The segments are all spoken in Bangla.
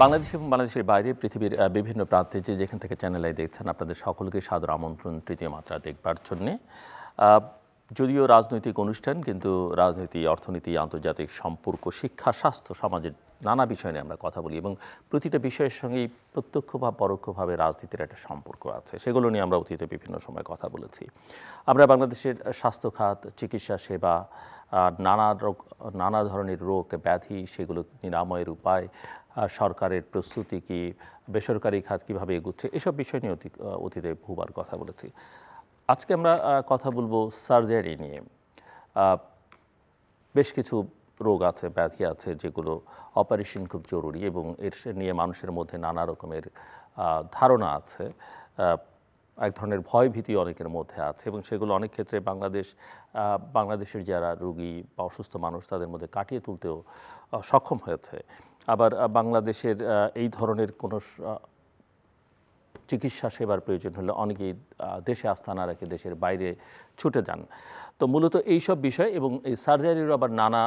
বাংলাদেশ এবং বাংলাদেশের বাইরে পৃথিবীর বিভিন্ন প্রান্তে যেখান থেকে চ্যানেল আই দেখছেন আপনাদের সকলকে সাদর আমন্ত্রণ তৃতীয় মাত্রা দেখবার জন্যে। যদিও রাজনৈতিক অনুষ্ঠান, কিন্তু রাজনীতি, অর্থনীতি, আন্তর্জাতিক সম্পর্ক, শিক্ষা, স্বাস্থ্য, সমাজের নানা বিষয় নিয়ে আমরা কথা বলি এবং প্রতিটা বিষয়ের সঙ্গেই প্রত্যক্ষ বা পরোক্ষভাবে রাজনীতির একটা সম্পর্ক আছে। সেগুলো নিয়ে আমরা অতীতে বিভিন্ন সময় কথা বলেছি। আমরা বাংলাদেশের স্বাস্থ্য খাত, চিকিৎসা সেবা, নানা ধরনের রোগ ব্যাধি, সেগুলো নিরাময়ের উপায়, সরকারের প্রস্তুতি কি, বেসরকারি খাত কীভাবে এগুচ্ছে, এসব বিষয় নিয়ে অতীতে বহুবার কথা বলেছি। আজকে আমরা কথা বলবো সার্জারি নিয়ে। বেশ কিছু রোগ আছে, ব্যাধি আছে, যেগুলো অপারেশন খুব জরুরি এবং এর নিয়ে মানুষের মধ্যে নানা রকমের ধারণা আছে। এক ধরনের ভয় ভীতি অনেকের মধ্যে আছে এবং সেগুলো অনেক ক্ষেত্রে বাংলাদেশের যারা রোগী বা অসুস্থ মানুষ তাদের মধ্যে কাটিয়ে তুলতেও সক্ষম হয়েছে। আবার বাংলাদেশের এই ধরনের কোনো চিকিৎসা সেবার প্রয়োজন হলে অনেকেই দেশে আস্থা না রেখে দেশের বাইরে ছুটে যান। তো মূলত এইসব বিষয় এবং এই সার্জারিরও আবার নানা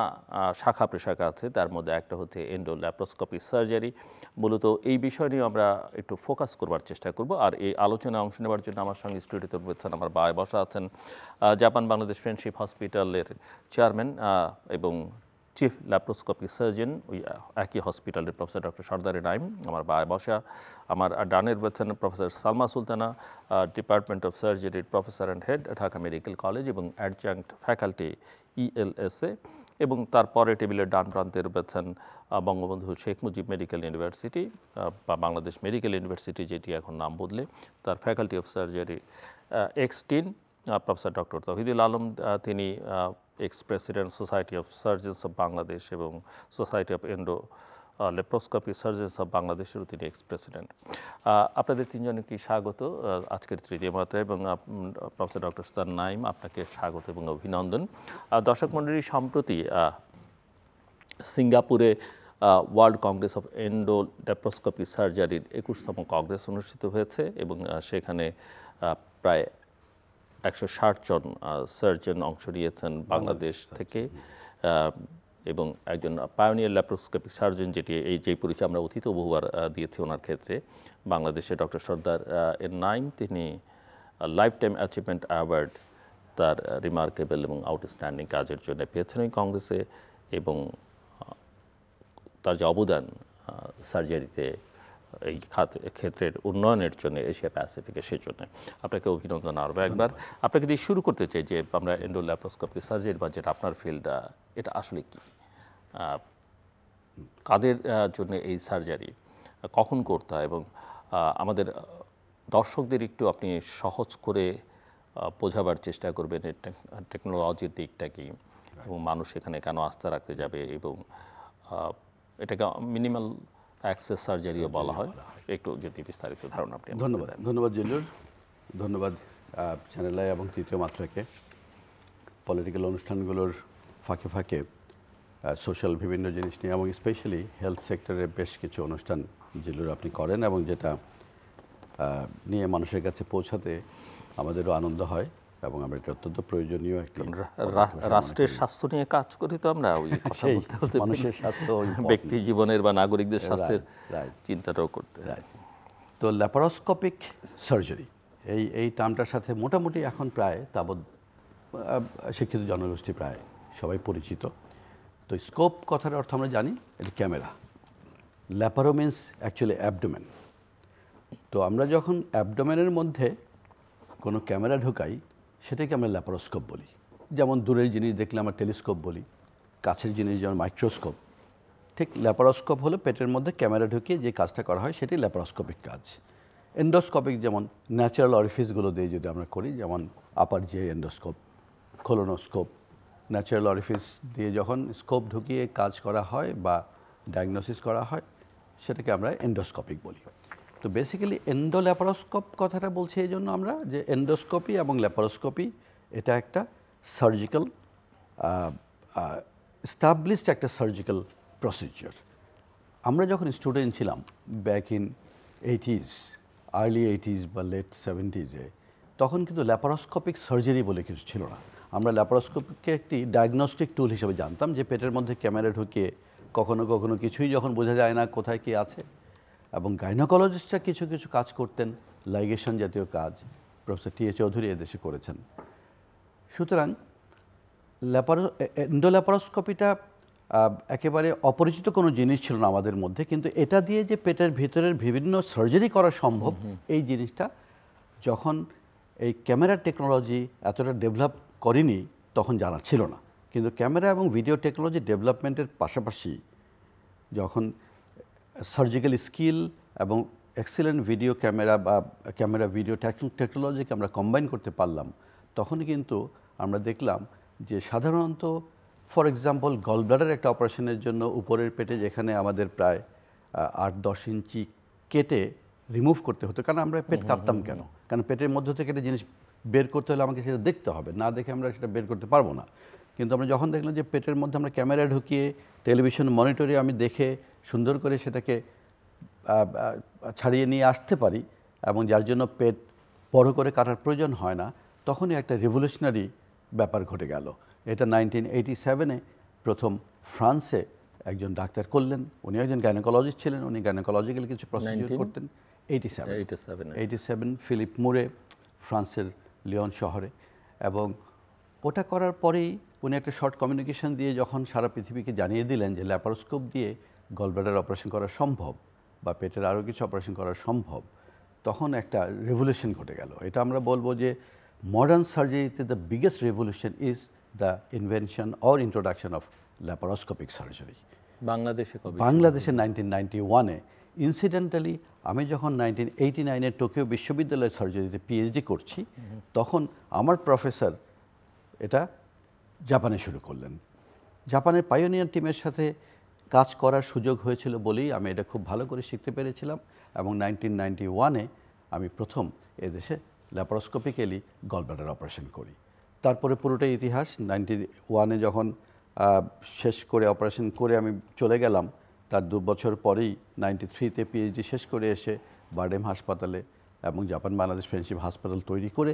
শাখা প্রশাখা আছে। তার মধ্যে একটা হচ্ছে এন্ডোল্যাপ্রোস্কোপি সার্জারি। মূলত এই বিষয় নিয়ে আমরা একটু ফোকাস করবার চেষ্টা করব। আর এই আলোচনায় অংশ নেওয়ার জন্য আমার সঙ্গে স্টুডিওতে রয়েছেন, আমার বায় বসা আছেন জাপান বাংলাদেশ ফ্রেন্ডশিপ হসপিটালের চেয়ারম্যান এবং চিফ ল্যাপ্রোস্কোপিক সার্জন ওই একই হসপিটালের প্রফেসর ডক্টর সর্দার নাইম আমার বায় বসা। আমার ডানের রয়েছেন professor Salma Sultana, department of সার্জারির professor and head, Dhaka medical college এবং অ্যাডজাঙ্ক্ট ফ্যাকাল্টি ELSA। এবং তারপরে টেবিলের ডান প্রান্তে রয়েছেন বঙ্গবন্ধু শেখ মুজিব মেডিকেল ইউনিভার্সিটি বা বাংলাদেশ মেডিকেল ইউনিভার্সিটি, যেটি এখন নাম বদলে, তার ফ্যাকাল্টি অফ সার্জারি এক্স-10 প্রফেসর ডক্টর তৌহিদুল আলম। তিনি ex president society of surgeons of Bangladesh এবং society of laparoscopy surgeons of বাংলাদেশেরও তিনি এক্স প্রেসিডেন্ট। আপনাদের তিনজনকে স্বাগত আজকের তৃতীয় মাত্রায় এবং প্রফেসর ডক্টর সর্দার নাইম, আপনাকে স্বাগত এবং অভিনন্দন। দর্শক মণ্ডলী, সম্প্রতি সিঙ্গাপুরে ওয়ার্ল্ড কংগ্রেস অফ ল্যাপ্রোস্কোপি সার্জারির 21তম কংগ্রেস অনুষ্ঠিত হয়েছে এবং সেখানে প্রায় 160 জন সার্জন অংশ নিয়েছেন বাংলাদেশ থেকে এবং একজন পায়োনিয়ার ল্যাপ্রোস্কোপিক সার্জন, যেই পরিচয় আমরা অতীত বহুবার দিয়েছি ওনার ক্ষেত্রে, বাংলাদেশে ডক্টর সর্দার নাইম, তিনি লাইফ টাইম অ্যাচিভমেন্ট অ্যাওয়ার্ড তার রিমার্কেবল এবং আউটস্ট্যান্ডিং কাজের জন্য পেয়েছেন ওই কংগ্রেসে এবং তার যে অবদান সার্জারিতে এই ক্ষেত্রের উন্নয়নের জন্য এশিয়া প্যাসিফিকে, সেই জন্য আপনাকে অভিনন্দন আরও একবার। আপনাকে দিয়ে শুরু করতে চাই যে আমরা এন্ডোল্যাপ্রোস্কোপি সার্জারি বা যেটা আপনার ফিল্ড, এটা আসলে কি, কাদের জন্য এই সার্জারি, কখন করতে হয় এবং আমাদের দর্শকদের একটু আপনি সহজ করে বোঝাবার চেষ্টা করবেন টেকনোলজির দিকটা কি এবং মানুষ এখানে কেন আস্থা রাখতে যাবে এবং এটাকে মিনিমাল অ্যাক্সেস সার্জারিও বলা হয়, একটু যদি বিস্তারিত ধারণা আপনি। ধন্যবাদ জিল্লুর, ধন্যবাদ চ্যানেল আই এবং তৃতীয় মাত্রাকে। পলিটিক্যাল অনুষ্ঠানগুলোর ফাঁকে ফাঁকে সোশ্যাল বিভিন্ন জিনিস নিয়ে এবং স্পেশালি হেলথ সেক্টরের বেশ কিছু অনুষ্ঠান জিল্লুর আপনি করেন এবং যেটা নিয়ে মানুষের কাছে পৌঁছাতে আমাদেরও আনন্দ হয় এবং আমরা এটা অত্যন্ত প্রয়োজনীয় একটি রাষ্ট্রের স্বাস্থ্য নিয়ে কাজ করি। তো আমরা ওই কথা বলতে মানুষের স্বাস্থ্য, ব্যক্তি জীবনের বা নাগরিকদের স্বাস্থ্যের চিন্তাটাও করতে। তো ল্যাপারোস্কোপিক সার্জারি এই টার্মটার সাথে মোটামুটি এখন প্রায় তাবৎ শিক্ষিত জনগোষ্ঠী প্রায় সবাই পরিচিত। তো স্কোপ কথার অর্থ আমরা জানি, এটা camera. Laparo means actually abdomen. তো আমরা যখন অ্যাবডোমেনের মধ্যে কোনো ক্যামেরা ঢোকাই সেটাকে আমরা ল্যাপারোস্কোপ বলি। যেমন দূরের জিনিস দেখলে আমরা টেলিস্কোপ বলি, কাছের জিনিস যেমন মাইক্রোস্কোপ। ঠিক ল্যাপারোস্কোপ হলো পেটের মধ্যে ক্যামেরা ঢুকিয়ে যে কাজটা করা হয় সেটাই ল্যাপারোস্কোপিক কাজ। এন্ডোস্কোপিক যেমন ন্যাচারাল অরিফিসগুলো দিয়ে যদি আমরা করি, যেমন আপার যে এন্ডোস্কোপ, কোলোনোস্কোপ, ন্যাচারাল অরিফিস দিয়ে যখন স্কোপ ঢুকিয়ে কাজ করা হয় বা ডায়াগনোসিস করা হয় সেটাকে আমরা এন্ডোস্কোপিক বলি। তো বেসিক্যালি এন্ডোল্যাপারোস্কোপ কথাটা বলছি এই জন্য আমরা যে এন্ডোস্কোপি এবং ল্যাপারোস্কোপি এটা একটা সার্জিক্যাল এস্টাবলিশড একটা সার্জিক্যাল প্রসিজিওর। আমরা যখন স্টুডেন্ট ছিলাম back in 80s, early 80s বা লেট 70s, তখন কিন্তু ল্যাপারোস্কোপিক সার্জারি বলে কিছু ছিল না। আমরা ল্যাপারোস্কোপিককে একটি ডায়াগনস্টিক টুল হিসেবে জানতাম, যে পেটের মধ্যে ক্যামেরা ঢুকিয়ে কখনো কখনো কিছুই যখন বোঝা যায় না কোথায় কী আছে এবং গাইনোকোলজিস্টরা কিছু কিছু কাজ করতেন, লাইগেশন জাতীয় কাজ প্রফেসর টি এ চৌধুরী এদেশে করেছেন। সুতরাং এন্ডোল্যাপারোস্কোপিটা একেবারে অপরিচিত কোনো জিনিস ছিল না আমাদের মধ্যে, কিন্তু এটা দিয়ে যে পেটের ভিতরের বিভিন্ন সার্জারি করা সম্ভব এই জিনিসটা যখন এই ক্যামেরার টেকনোলজি এতটা ডেভেলপ করেনি তখন জানা ছিল না। কিন্তু ক্যামেরা এবং ভিডিও টেকনোলজি ডেভেলপমেন্টের পাশাপাশি যখন সার্জিক্যাল স্কিল এবং এক্সিলেন্ট ভিডিও ক্যামেরা বা ক্যামেরা ভিডিও টেকনোলজিকে আমরা কম্বাইন করতে পারলাম, তখন কিন্তু আমরা দেখলাম যে সাধারণত ফর এক্সাম্পল গলব্লাডার একটা অপারেশনের জন্য উপরের পেটে যেখানে আমাদের প্রায় 8-10 ইঞ্চি কেটে রিমুভ করতে হতো, কারণ আমরা পেট কাটতাম কেন? কারণ পেটের মধ্য থেকে একটা জিনিস বের করতে হলে আমাকে সেটা দেখতে হবে, না দেখে আমরা সেটা বের করতে পারবো না। কিন্তু আমরা যখন দেখলাম যে পেটের মধ্যে আমরা ক্যামেরা ঢুকিয়ে টেলিভিশন মনিটরে আমি দেখে সুন্দর করে সেটাকে ছাড়িয়ে নিয়ে আসতে পারি এবং যার জন্য পেট বড় করে কাটার প্রয়োজন হয় না, তখনই একটা রিভলিউশনারি ব্যাপার ঘটে গেল। এটা 1987-এ প্রথম ফ্রান্সে একজন ডাক্তার করলেন। উনি একজন গাইনোকোলজিস্ট ছিলেন, উনি গাইনোকোলজিক্যাল কিছু প্রসিডিউর করতেন। 87 ফিলিপ মুরে, ফ্রান্সের লিওন শহরে। এবং ওটা করার পরেই উনি একটা শর্ট কমিউনিকেশন দিয়ে যখন সারা পৃথিবীকে জানিয়ে দিলেন যে ল্যাপারোস্কোপ দিয়ে গলব্লাডার অপারেশন করা সম্ভব বা পেটের আরও কিছু অপারেশন করা সম্ভব, তখন একটা রেভলিউশন ঘটে গেল। এটা আমরা বলবো যে মডার্ন সার্জারিতে the biggest revolution is the invention or introduction of laparoscopic surgery. বাংলাদেশে 1991-এ ইনসিডেন্টালি আমি যখন 1989-এ টোকিও বিশ্ববিদ্যালয়ের সার্জারিতে পিএইচডি করছি, তখন আমার প্রফেসর এটা জাপানে শুরু করলেন। জাপানের পাইওনিয়ার টিমের সাথে কাজ করার সুযোগ হয়েছিল বলেই আমি এটা খুব ভালো করে শিখতে পেরেছিলাম। এবং 1991-এ আমি প্রথম এদেশে ল্যাপারোস্কোপিক্যালি গলব্লাডার অপারেশন করি। তারপরে পুরোটাই ইতিহাস। 91-এ যখন শেষ করে অপারেশন করে আমি চলে গেলাম, তার 2 বছর পরেই 93-তে পিএইচডি শেষ করে এসে বারডেম হাসপাতালে এবং জাপান বাংলাদেশ ফ্রেন্ডশিপ হাসপাতাল তৈরি করে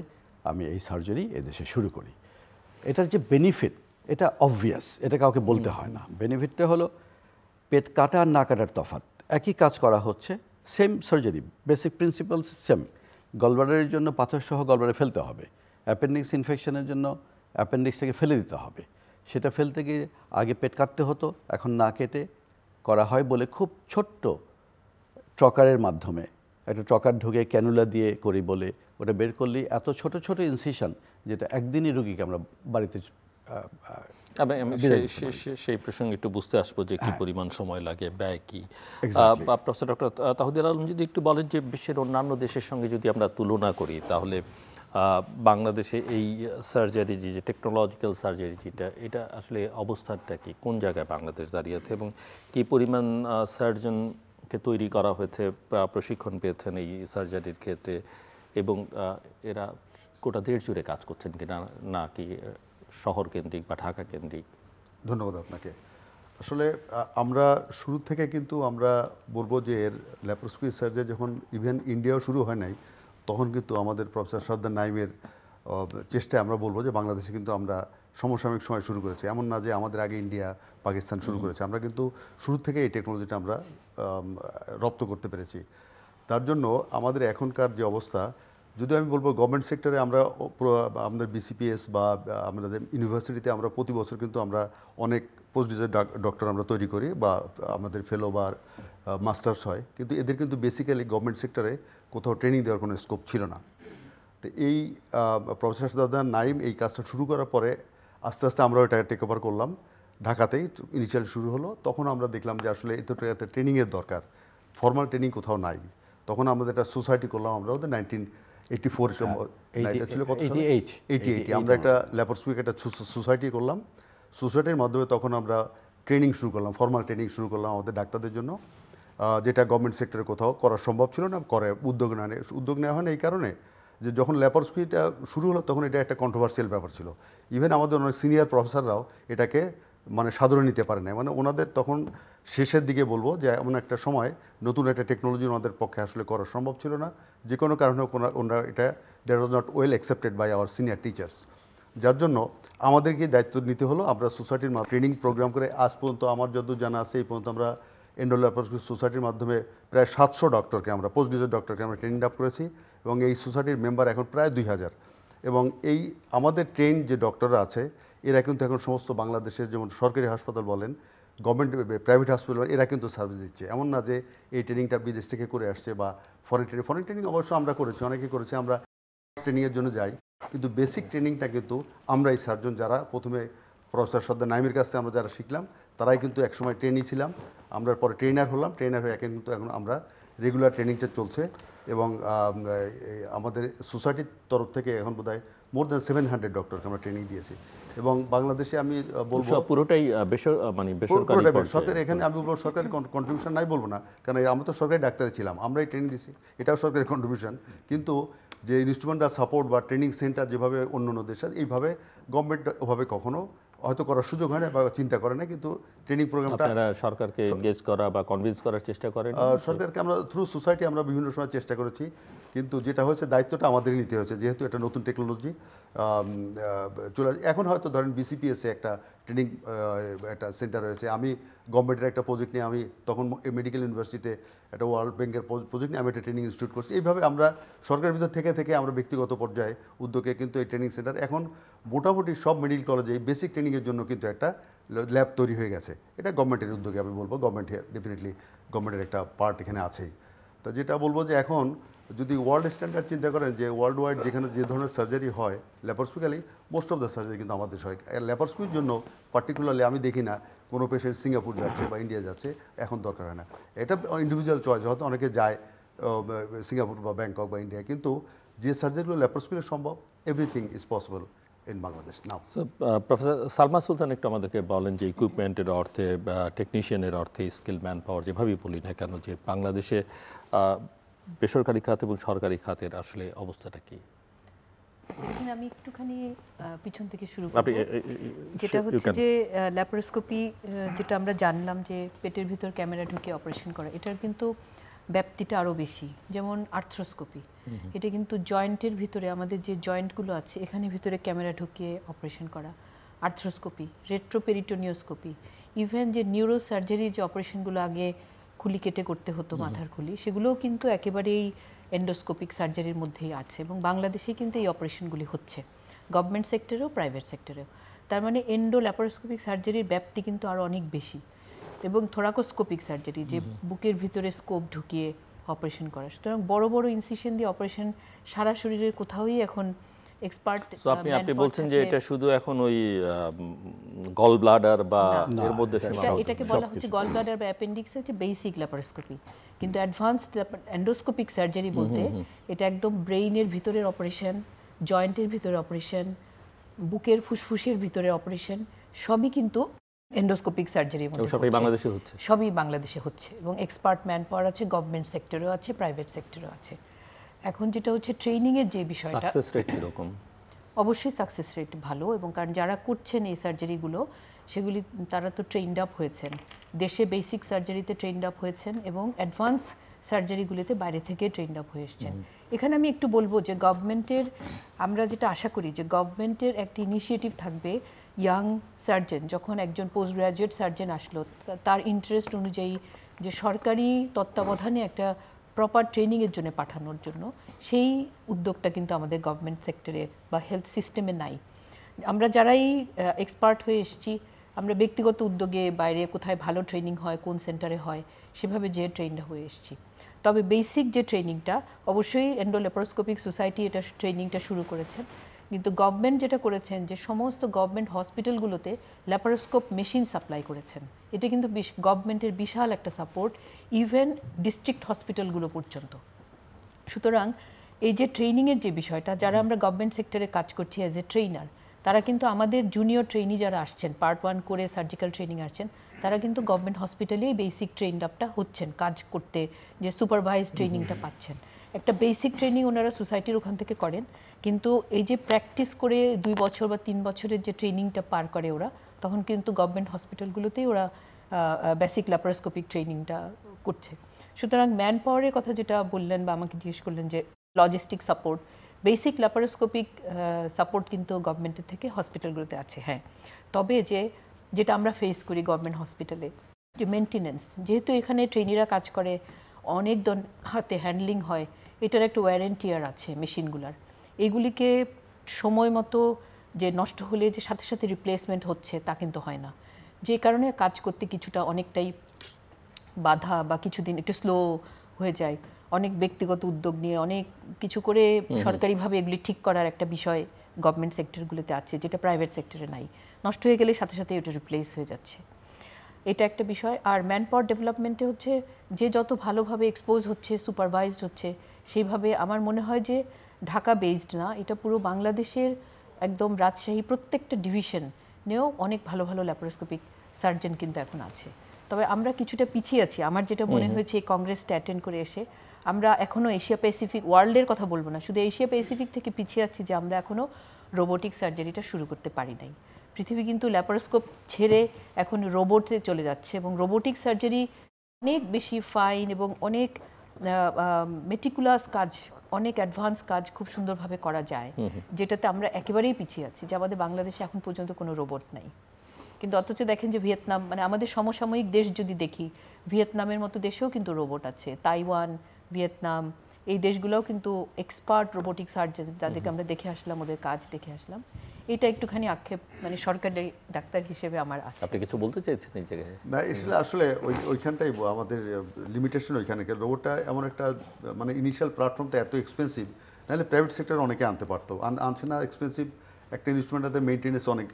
আমি এই সার্জারি এদেশে শুরু করি। এটার যে বেনিফিট, এটা অবভিয়াস, এটা কাউকে বলতে হয় না। বেনিফিটটা হলো পেট কাটা আর না কাটার তফাৎ, একই কাজ করা হচ্ছে, same surgery, basic principles same. গলব্লাডারের জন্য পাথরসহ গলব্লাডারে ফেলতে হবে, অ্যাপেন্ডিক্স ইনফেকশনের জন্য অ্যাপেন্ডিক্সটাকে ফেলে দিতে হবে। সেটা ফেলতে গিয়ে আগে পেট কাটতে হতো, এখন না কেটে করা হয় বলে খুব ছোট্ট ট্রকারের মাধ্যমে, একটা ট্রকার ঢুকে ক্যানুলা দিয়ে করি বলে ওটা বের করলেই এত ছোট ছোট ইনসিশন, যেটা একদিনই রুগীকে আমরা বাড়িতে সেই প্রসঙ্গে একটু বুঝতে আসবো যে কি পরিমাণ সময় লাগে, ব্যয় কি। প্রফেসর ডক্টর তাহিদুল আলম যদি একটু বলেন যে বিশ্বের অন্যান্য দেশের সঙ্গে যদি আমরা তুলনা করি, তাহলে বাংলাদেশে এই সার্জারি যে টেকনোলজিক্যাল সার্জারি যেটা, এটা আসলে অবস্থানটা কি, কোন জায়গায় বাংলাদেশ দাঁড়িয়ে আছে এবং কি পরিমাণ সার্জনকে তৈরি করা হয়েছে, প্রশিক্ষণ পেয়েছেন এই সার্জারির ক্ষেত্রে, এবং এরা গোটা দেশ জুড়ে কাজ করছেন কিনা, না কি শহর কেন্দ্রিক বা ঢাকা কেন্দ্রিক? ধন্যবাদ আপনাকে। আসলে আমরা শুরু থেকে কিন্তু আমরা বলবো যে এর ল্যাপারোস্কোপি সার্জারি যখন ইভেন ইন্ডিয়াও শুরু হয় নাই, তখন কিন্তু আমাদের প্রফেসর সর্দার নাইমের চেষ্টায় আমরা বলবো যে বাংলাদেশে কিন্তু আমরা সমসাময়িক সময় শুরু করেছি। এমন না যে আমাদের আগে ইন্ডিয়া পাকিস্তান শুরু করেছে, আমরা কিন্তু শুরু থেকে এই টেকনোলজিটা আমরা রপ্ত করতে পেরেছি। তার জন্য আমাদের এখনকার যে অবস্থা, যদি আমি বলবো গভর্নমেন্ট সেক্টরে আমরা আমাদের বিসিপিএস বা আমাদের ইউনিভার্সিটিতে আমরা প্রতি বছর কিন্তু আমরা অনেক পোস্ট গ্রাজুয়েট ডক্টর আমরা তৈরি করি বা আমাদের ফেলো বা মাস্টার্স হয়, কিন্তু এদের কিন্তু বেসিক্যালি গভর্নমেন্ট সেক্টরে কোথাও ট্রেনিং দেওয়ার কোনো স্কোপ ছিল না। তো এই প্রফেসর সর্দার নাইম এই কাজটা শুরু করার পরে আস্তে আস্তে আমরাও এটা টেক ওভার করলাম। ঢাকাতেই ইনিশিয়াল শুরু হলো, তখন আমরা দেখলাম যে আসলে এত ট্রেনিংয়ের দরকার, ফর্মাল ট্রেনিং কোথাও নাই। তখন আমাদের একটা সোসাইটি করলাম, আমরা ওদের 1984 ছিল, কত 88 আমরা একটা ল্যাপারোস্কোপিক একটা সোসাইটি করলাম। সোসাইটির মাধ্যমে তখন আমরা ট্রেনিং শুরু করলাম, ফর্মাল ট্রেনিং শুরু করলাম আমাদের ডাক্তারদের জন্য, যেটা গভর্নমেন্ট সেক্টরে কোথাও করা সম্ভব ছিল না। উদ্যোগ নেওয়া হয় না এই কারণে যে যখন ল্যাপারোস্কোপিটা শুরু হলো তখন এটা একটা কন্ট্রোভার্সিয়াল ব্যাপার ছিল। ইভেন আমাদের অনেক সিনিয়র প্রফেসররাও এটাকে মানে সাধারণ নিতে পারে না, মানে ওনাদের তখন শেষের দিকে বলবো যে এমন একটা সময় নতুন একটা টেকনোলজি ওনাদের পক্ষে আসলে করা সম্ভব ছিল না, যে কোনো কারণে ওনারা এটা that was not well accepted by our senior teachers. যার জন্য আমাদেরকে দায়িত্ব নিতে হলো। আমরা সোসাইটির ট্রেনিং প্রোগ্রাম করে আজ পর্যন্ত আমার যত জানা আছে এই পর্যন্ত আমরা এন্ডোল্যাপারোস্কোপি সোসাইটির মাধ্যমে প্রায় 700 ডক্টরকে আমরা পোস্ট গ্রাজুয়েট ডক্টরকে আমরা ট্রেনিং আপ করেছি এবং এই সোসাইটির মেম্বার এখন প্রায় 2000 এবং এই আমাদের ট্রেন যে ডক্টররা আছে এরা কিন্তু এখন সমস্ত বাংলাদেশের যেমন সরকারি হাসপাতাল বলেন গভর্নমেন্ট প্রাইভেট হসপিটাল এরা কিন্তু সার্ভিস দিচ্ছে এমন না যে এই ট্রেনিংটা বিদেশ থেকে করে আসছে বা ফরেন ট্রেনিং অবশ্য আমরা করেছি অনেকেই করেছি আমরা ট্রেনিংয়ের জন্য যাই কিন্তু বেসিক ট্রেনিংটা কিন্তু আমরা এই সার্জন যারা প্রথমে প্রফেসর সর্দার নাইমের কাছ থেকে আমরা যারা শিখলাম তারাই কিন্তু একসময় ট্রেনিং ছিলাম আমরা পরে ট্রেনার হলাম ট্রেনার হয়ে কিন্তু এখন আমরা রেগুলার ট্রেনিংটা চলছে এবং আমাদের সোসাইটির তরফ থেকে এখন বোধহয় মোর দ্যান 700 ডক্টরকে আমরা ট্রেনিং দিয়েছি এবং বাংলাদেশে আমি বলবো পুরোটাই বেসরকারি সরকারি এখানে আমি বলবো সরকারি কন্ট্রিবিউশন নাই বলবো না কারণ আমরা তো সরকারি ডাক্তারে ছিলাম আমরাই ট্রেনিং দিছি এটাও সরকারি কন্ট্রিবিউশন কিন্তু যে ইনস্ট্রুমেন্ট আর সাপোর্ট বা ট্রেনিং সেন্টার যেভাবে অন্য অন্য দেশে এইভাবে গভর্নমেন্ট ওভাবে কখনো হয়তো করার সুযোগ হয় না বা চিন্তা করে না কিন্তু ট্রেনিং প্রোগ্রামটা আপনারা সরকারকে এনগেজ করা বা কনভিন্স করার চেষ্টা করেন সরকারকে আমরা থ্রু সোসাইটি আমরা বিভিন্ন সময় চেষ্টা করেছি কিন্তু যেটা হয়েছে দায়িত্বটা আমাদেরই নিতে হয়েছে যেহেতু এটা নতুন টেকনোলজি চলে এখন হয়তো ধরেন বিসিপিএসে একটা ট্রেনিং একটা সেন্টার হয়েছে আমি গভর্নমেন্টের একটা প্রজেক্ট নিয়ে আমি তখন মেডিকেল ইউনিভার্সিটিতে একটা ওয়ার্ল্ড ব্যাংকের প্রজেক্ট নিয়ে আমি একটা ট্রেনিং ইনস্টিটিউট করছি এইভাবে আমরা সরকারের ভিতর থেকে আমরা ব্যক্তিগত পর্যায়ে উদ্যোগে কিন্তু এই ট্রেনিং সেন্টার এখন মোটামুটি সব মেডিকেল কলেজে এই বেসিক ট্রেনিংয়ের জন্য কিন্তু একটা ল্যাব তৈরি হয়ে গেছে এটা গভর্নমেন্টের উদ্যোগে আমি বলবো গভর্নমেন্ট ডেফিনেটলি গভর্নমেন্টের একটা পার্ট এখানে আছেই তা যেটা বলবো যে এখন যদি ওয়ার্ল্ড স্ট্যান্ডার্ড চিন্তা করেন যে ওয়ার্ল্ড ওয়াইড যেখানে যে ধরনের সার্জারি হয় laparoscopically most of the surgery কিন্তু আমাদের হয় ল্যাপারোস্কোপির জন্য পার্টিকুলারলি আমি দেখি না কোনো পেশেন্ট সিঙ্গাপুর যাচ্ছে বা ইন্ডিয়া যাচ্ছে এখন দরকার হয় না এটা ইন্ডিভিজুয়াল চয়েস হয়তো অনেকে যায় সিঙ্গাপুর বা ব্যাংকক বা ইন্ডিয়া কিন্তু যে সার্জারিগুলো ল্যাপারোস্কোপিতে সম্ভব everything is possible in Bangladesh now professor Salma Sultan একটু আমাদেরকে বলেন যে ইকুইপমেন্টের অর্থে বা টেকনিশিয়ানের অর্থে স্কিল ম্যান পাওয়ার যেভাবেই বলি না কেন যে বাংলাদেশে বেসরকারি খাত এবং সরকারি খাতের আসলে অবস্থাটা কি এখানে আমি একটুখানি পিছন থেকে শুরু করব যেটা হচ্ছে যে ল্যাপারোস্কোপি যেটা আমরা জানলাম যে পেটের ভিতর ক্যামেরা ঢুকে অপারেশন করা এটার কিন্তু ব্যাপ্তিটা আরও বেশি যেমন আর্থ্রোস্কোপি এটা কিন্তু জয়েন্টের ভিতরে আমাদের যে জয়েন্টগুলো আছে এখানে ভিতরে ক্যামেরা ঢুকিয়ে অপারেশন করা আর্থ্রোস্কোপি রেট্রোপেরিটোনিওস্কোপি ইভেন যে নিউরো সার্জারি যে অপারেশনগুলো আগে খুলি কেটে করতে হতো মাথার খুলি সেগুলোও কিন্তু একেবারেই এন্ডোস্কোপিক সার্জারির মধ্যেই আছে এবং বাংলাদেশে কিন্তু এই অপারেশনগুলি হচ্ছে গভর্নমেন্ট সেক্টরেও প্রাইভেট সেক্টরেও তার মানে এন্ডো ল্যাপারোস্কোপিক সার্জারির ব্যাপ্তি কিন্তু আরও অনেক বেশি এবং থোরাকোস্কোপিক সার্জারি যে বুকের ভিতরে স্কোপ ঢুকিয়ে অপারেশন করা সুতরাং বড় বড় ইনসিশন দিয়ে অপারেশন সারা শরীরের কোথাওই এখন এক্সপার্ট আপনি বলছেন যে এটা শুধু এখন ওই গল ব্লাডার বা এর মধ্যে এটাকে বলা হচ্ছে গল ব্লাডার বা অ্যাপেন্ডিক্স হচ্ছে বেসিক ল্যাপারোস্কোপি কিন্তু অ্যাডভান্সড এন্ডোস্কোপিক সার্জারি বলতে এটা একদম ব্রেইনের ভিতরের অপারেশন জয়েন্টের ভিতরে অপারেশন বুকের ফুসফুসের ভিতরে অপারেশন সবই কিন্তু এন্ডোস্কোপিক সার্জারির মধ্যে সবই বাংলাদেশে হচ্ছে এবং এক্সপার্ট ম্যান পাওয়ার আছে গভর্নমেন্ট সেক্টরেও আছে প্রাইভেট সেক্টরেও আছে এখন যেটা হচ্ছে ট্রেনিংয়ের যে বিষয়টা সাকসেস রেট কিরকম অবশ্যই সাকসেস রেট ভালো এবং কারণ যারা করছেন এই সার্জারিগুলো সেগুলি তারা তো ট্রেইনড আপ হয়েছেন দেশে বেসিক সার্জারিতে ট্রেইনড আপ হয়েছেন এবং অ্যাডভান্স সার্জারিগুলিতে বাইরে থেকে ট্রেইনড আপ হয়ে এসছেন এখানে আমি একটু বলবো যে গভর্নমেন্টের আমরা যেটা আশা করি যে গভর্নমেন্টের একটি ইনিশিয়েটিভ থাকবে ইয়াং সার্জন যখন একজন পোস্ট গ্রাজুয়েট সার্জন আসলো তার ইন্টারেস্ট অনুযায়ী যে সরকারি তত্ত্বাবধানে একটা প্রপার ট্রেনিংয়ের জন্য পাঠানোর জন্য সেই উদ্যোগটা কিন্তু আমাদের গভর্নমেন্ট সেক্টরে বা হেলথ সিস্টেমে নাই আমরা যারাই এক্সপার্ট হয়ে এসেছি আমরা ব্যক্তিগত উদ্যোগে বাইরে কোথায় ভালো ট্রেনিং হয় কোন সেন্টারে হয় সেভাবে যে ট্রেন্ড হয়ে এসেছি তবে বেসিক যে ট্রেনিংটা অবশ্যই এন্ডো ল্যাপারোস্কোপিক সোসাইটি এটা ট্রেনিংটা শুরু করেছেন কিন্তু গভর্নমেন্ট যেটা করেছেন যে সমস্ত গভর্নমেন্ট হসপিটালগুলোতে ল্যাপারোস্কোপ মেশিন সাপ্লাই করেছেন এটা কিন্তু গভর্নমেন্টের বিশাল একটা সাপোর্ট ইভেন ডিস্ট্রিক্ট হসপিটালগুলো পর্যন্ত সুতরাং এই যে ট্রেনিংয়ের যে বিষয়টা যারা আমরা গভর্নমেন্ট সেক্টরে কাজ করছি অ্যাজ এ ট্রেনার তারা কিন্তু আমাদের জুনিয়র ট্রেনি যারা আসছেন পার্ট 1 করে সার্জিক্যাল ট্রেনিং আসছেন তারা কিন্তু গভর্নমেন্ট হসপিটালেই বেসিক ট্রেনড আপটা হচ্ছেন কাজ করতে যে সুপারভাইজ ট্রেনিংটা পাচ্ছেন একটা বেসিক ট্রেনিং ওনারা সোসাইটির ওখান থেকে করেন কিন্তু এই যে প্র্যাকটিস করে 2 বছর বা 3 বছরের যে ট্রেনিংটা পার করে ওরা তখন কিন্তু গভর্নমেন্ট হসপিটালগুলোতেই ওরা বেসিক ল্যাপারোস্কোপিক ট্রেনিংটা করছে সুতরাং ম্যান পাওয়ারের কথা যেটা বললেন বা আমাকে জিজ্ঞেস করলেন যে logistic support basic laparoscopic support কিন্তু গভর্নমেন্টের থেকে হসপিটালগুলোতে আছে হ্যাঁ তবে যেটা আমরা ফেস করি গভর্নমেন্ট হসপিটালে যে মেনটেনেন্স, যেহেতু এখানে ট্রেনিরা কাজ করে, অনেক হাতে হ্যান্ডলিং হয়, এটার একটা ওয়ারেন্টিয়ার আছে মেশিনগুলার। এগুলিকে সময় মতো যে নষ্ট হলে যে সাথে সাথে রিপ্লেসমেন্ট হচ্ছে তা কিন্তু হয় না, যে কারণে কাজ করতে কিছুটা অনেকটাই বাধা বা কিছুদিন একটু স্লো হয়ে যায়। অনেক ব্যক্তিগত উদ্যোগ নিয়ে অনেক কিছু করে সরকারিভাবে এগুলি ঠিক করার একটা বিষয় গভর্নমেন্ট সেক্টরগুলোতে আছে, যেটা প্রাইভেট সেক্টরে নাই। নষ্ট হয়ে গেলে সাথে সাথে ওটা রিপ্লেস হয়ে যাচ্ছে, এটা একটা বিষয়। আর ম্যান পাওয়ার ডেভেলপমেন্টে হচ্ছে যে যত ভালোভাবে এক্সপোজ হচ্ছে, সুপারভাইজড হচ্ছে, সেইভাবে আমার মনে হয় যে ঢাকা বেসড না, এটা পুরো বাংলাদেশের একদম রাজশাহী প্রত্যেকটা ডিভিশন নিয়েও অনেক ভালো ভালো ল্যাপারোস্কোপিক সার্জন কিন্তু এখন আছে। তবে আমরা কিছুটা পিছিয়ে আছি, আমার যেটা মনে হয়েছে এই কংগ্রেসটা অ্যাটেন্ড করে এসে আমরা এখনও এশিয়া প্যাসিফিক, ওয়ার্ল্ডের কথা বলবো না, শুধু এশিয়া প্যাসিফিক থেকে পিছিয়ে আছি যে আমরা এখনও রোবোটিক সার্জারিটা শুরু করতে পারি নাই। পৃথিবী কিন্তু ল্যাপারোস্কোপ ছেড়ে এখন রোবটে চলে যাচ্ছে, এবং রোবোটিক সার্জারি অনেক বেশি ফাইন এবং অনেক মেটিকুলাস কাজ, অনেক অ্যাডভান্স কাজ খুব সুন্দরভাবে করা যায়, যেটাতে আমরা একেবারেই পিছিয়ে আছি, যে আমাদের বাংলাদেশে এখন পর্যন্ত কোনো রোবট নাই। কিন্তু অথচ দেখেন যে ভিয়েতনাম, মানে আমাদের সমসাময়িক দেশ যদি দেখি, ভিয়েতনামের মতো দেশেও কিন্তু রোবট আছে, তাইওয়ান, ভিয়েতনাম, এই দেশগুলোও কিন্তু এক্সপার্ট রোবোটিক সার্জন, যাদেরকে আমরা দেখে আসলাম, ওদের কাজ দেখে আসলাম। এটা একটুখানি আক্ষেপ মানে সরকারি ডাক্তার হিসেবে আমার আছে। আপনি কিছু বলতে চাইছেন এই জায়গায়? না, আসলে ওইখানটাই আমাদের লিমিটেশন ওইখানে। রোবটটা এমন একটা মানে ইনিশিয়াল প্ল্যাটফর্মটা এত এক্সপেন্সিভ, নাহলে প্রাইভেট সেক্টর অনেকে আনতে পারতো, আনছে না। এক্সপেন্সিভ একটা ইনস্ট্রুমেন্টাতে মেনটেনেন্স অনেক,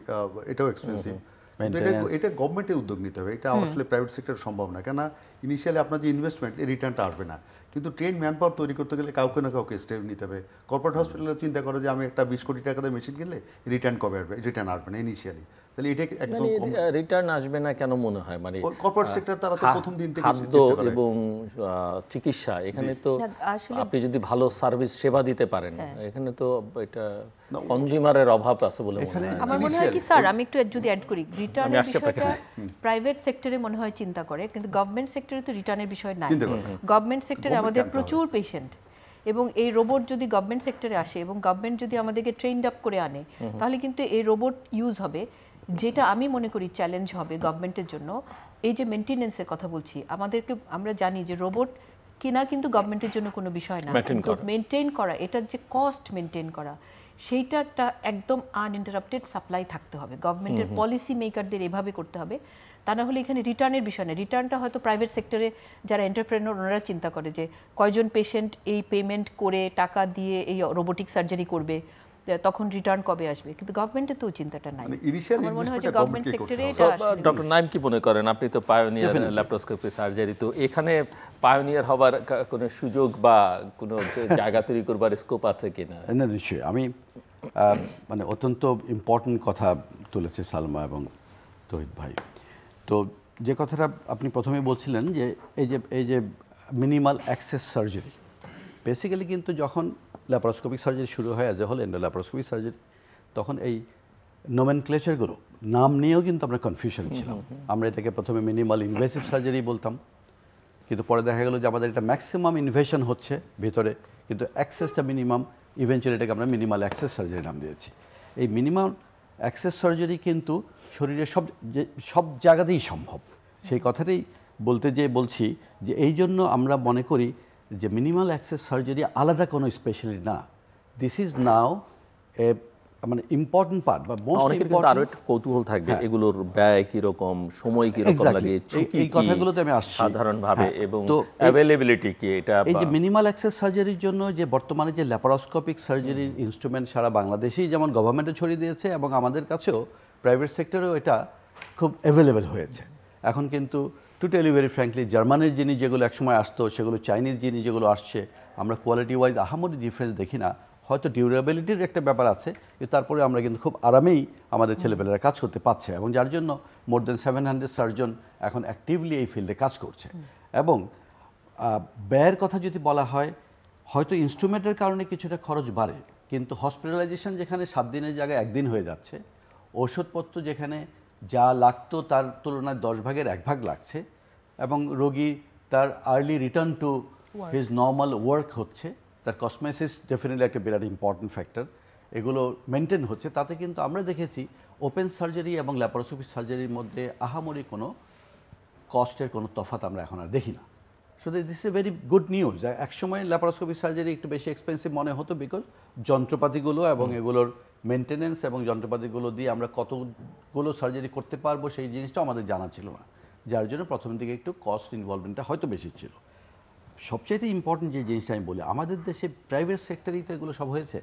এটাও এক্সপেন্সিভ। এটা গভর্নমেন্টের উদ্যোগ নিতে হবে, এটা আসলে প্রাইভেট সেক্টর সম্ভব না। কেন ইনিশিয়ালি আপনার যে ইনভেস্টমেন্ট, এই রিটার্নটা আসবে না। কিন্তু ট্রেন ম্যান পাওয়ার তৈরি করতে গেলে কাউকে না কাউকে স্টেপ নিতে হবে। কর্পোরেট হসপিটালে চিন্তা করে যে আমি একটা 20 কোটি টাকাতে মেশিন কিনলে রিটার্ন কবে আসবে? রিটার্ন আসবে না ইনিশিয়ালি। তাহলে এটা একদম রিটার্ন আসবে না কেন মনে হয়? মানে কর্পোরেট সেক্টর তারা তো প্রথম দিন থেকে খাদ্য এবং চিকিৎসা, এখানে তো আপনি যদি ভালো সার্ভিস সেবা দিতে পারেন, এখানে তো এটা কনজিউমারের অভাব আছে বলে মনে হয়। আমার মনে হয় কি স্যার, আমি একটু যদি অ্যাড করি, রিটার্নের বিষয়টা প্রাইভেট সেক্টরে মনে হয় চিন্তা করে, কিন্তু গভর্নমেন্ট সেক্টরে তো রিটার্নের বিষয় নাই। গভর্নমেন্ট সেক্টরে আমাদের প্রচুর পেশেন্ট, এবং এই রোবট যদি গভর্নমেন্ট সেক্টরে আসে এবং গভর্নমেন্ট যদি আমাদেরকে ট্রেনড আপ করে আনে, তাহলে কিন্তু এই রোবট ইউজ হবে। যেটা আমি মনে করি চ্যালেঞ্জ হবে গভর্নমেন্টের জন্য, এই যে মেনটেনেন্সের কথা বলছি, আমাদেরকে, আমরা জানি যে রোবট কিনা কিন্তু গভর্নমেন্টের জন্য কোনো বিষয় না, কিন্তু মেনটেন করা, এটার যে কস্ট মেনটেন করা, সেইটা একটা একদম আনইন্টারাপ্টেড সাপ্লাই থাকতে হবে। গভর্নমেন্টের পলিসি মেকারদের এভাবে করতে হবে, তা না হলে এখানে রিটার্নের বিষয় না। রিটার্নটা হয়তো প্রাইভেট সেক্টরে যারা এন্টারপ্রেনার, ওনারা চিন্তা করে যে কয়জন পেশেন্ট এই পেমেন্ট করে টাকা দিয়ে এই রোবোটিক সার্জারি করবে, তখন রিটার্ন কবে আসবে, কিন্তু গভর্নমেন্টের তো চিন্তাটা নাই। আমার মনে হয় যে গভর্নমেন্ট সেক্টরে এটা আসলে। ডক্টর নাইম কি মনে করেন? আপনি তো পায়োনিয়ার ল্যাপারোস্কোপি সার্জারি, তো এখানে পায়োনিয়ার হবার কোনো সুযোগ বা কোনো জায়গা তৈরি করবার স্কোপ আছে কিনা? না, নিশ্চয়ই। আমি মানে অত্যন্ত ইম্পর্টেন্ট কথা তুলেছে সালমা এবং তৌহিদ ভাই। তো যে কথাটা আপনি প্রথমে বলছিলেন যে এই যে মিনিমাল অ্যাক্সেস সার্জারি, বেসিক্যালি কিন্তু যখন ল্যাপারোস্কোপিক সার্জারি শুরু হয় as a whole endo laparoscopic surgery, তখন এই নোমেনক্লেচারগুলো, নাম নিয়েও কিন্তু আমরা কনফিউশন ছিলাম। আমরা এটাকে প্রথমে মিনিমাল ইনভেসিভ সার্জারি বলতাম, কিন্তু পরে দেখা গেল যে আমাদের এটা ম্যাক্সিমাম ইনভেশন হচ্ছে ভিতরে, কিন্তু অ্যাক্সেসটা মিনিমাম, ইভেনচুয়ালি এটাকে আমরা মিনিমাল অ্যাক্সেস সার্জারি নাম দিয়েছি। এই মিনিমাম অ্যাক্সেস সার্জারি কিন্তু শরীরের সব জায়গাতেই সম্ভব। সেই কথাটাই বলতে যেয়ে বলছি যে এই জন্য আমরা মনে করি যে মিনিমাল অ্যাক্সেস সার্জারি আলাদা কোনো স্পেশালিটি না, দিস ইজ নাও এ মানে ইম্পর্টেন্ট পার্ট বা মোস্ট ইম্পর্টেন্ট। আরো একটা কৌতূহল থাকবে, এগুলোর ব্যয় কি রকম, সময় কি রকম লাগে, এই কথাগুলোতে আমি আসছি সাধারণভাবে, এবং অ্যাভেইলেবিলিটি কি, এটা এই যে মিনিমাল অ্যাক্সেস সার্জারির জন্য যে বর্তমানে যে ল্যাপারোস্কোপিক সার্জারির ইনস্ট্রুমেন্ট সারা বাংলাদেশেই যেমন গভর্নমেন্টে ছড়িয়ে দিয়েছে, এবং আমাদের কাছেও প্রাইভেট সেক্টরেও এটা খুব অ্যাভেলেবেল হয়েছে এখন। কিন্তু to tell you very frankly, জার্মানির জিনিস যেগুলো একসময় আসতো, সেগুলো চাইনিজ জিনিস যেগুলো আসছে, আমরা কোয়ালিটি ওয়াইজ আহামরি ডিফারেন্স দেখি না। হয়তো ডিউরেবিলিটির একটা ব্যাপার আছে, কিন্তু তারপরে আমরা কিন্তু খুব আরামেই আমাদের ছেলেপেলেরা কাজ করতে পারছে, এবং যার জন্য মোর দেন 700 সার্জন এখন অ্যাক্টিভলি এই ফিল্ডে কাজ করছে। এবং ব্যয়ের কথা যদি বলা হয়, হয়তো ইনস্ট্রুমেন্টের কারণে কিছুটা খরচ বাড়ে, কিন্তু হসপিটালাইজেশন যেখানে 7 দিনের জায়গায় 1 দিন হয়ে যাচ্ছে, ওষুধপত্র যেখানে যা লাগতো তার তুলনায় 10 ভাগের 1 ভাগ লাগছে, এবং রোগী তার early return to his normal work হচ্ছে, তার কসমেসিস ডেফিনেটলি একটা বিরাট ইম্পর্টেন্ট ফ্যাক্টর, এগুলো মেনটেন হচ্ছে। তাতে কিন্তু আমরা দেখেছি ওপেন সার্জারি এবং ল্যাপারোস্কোপিক সার্জারির মধ্যে আহামরি কোনো কস্টের কোনো তফাৎ আমরা এখন আর দেখি না। So this is a very good news. একসময় ল্যাপারোস্কোপিক সার্জারি একটু বেশি এক্সপেন্সিভ মনে হতো বিকজ যন্ত্রপাতিগুলো এবং এগুলোর মেনটেনেন্স এবং যন্ত্রপাতিগুলো দিয়ে আমরা কতগুলো সার্জারি করতে পারবো সেই জিনিসটাও আমাদের জানা ছিল না, যার জন্য প্রথম দিকে একটু কস্ট ইনভলভমেন্টটা হয়তো বেশি ছিল। সবচেয়ে ইম্পর্টেন্ট যে জিনিসটা আমি বলি, আমাদের দেশে প্রাইভেট সেক্টরেই তো এগুলো সব হয়েছে।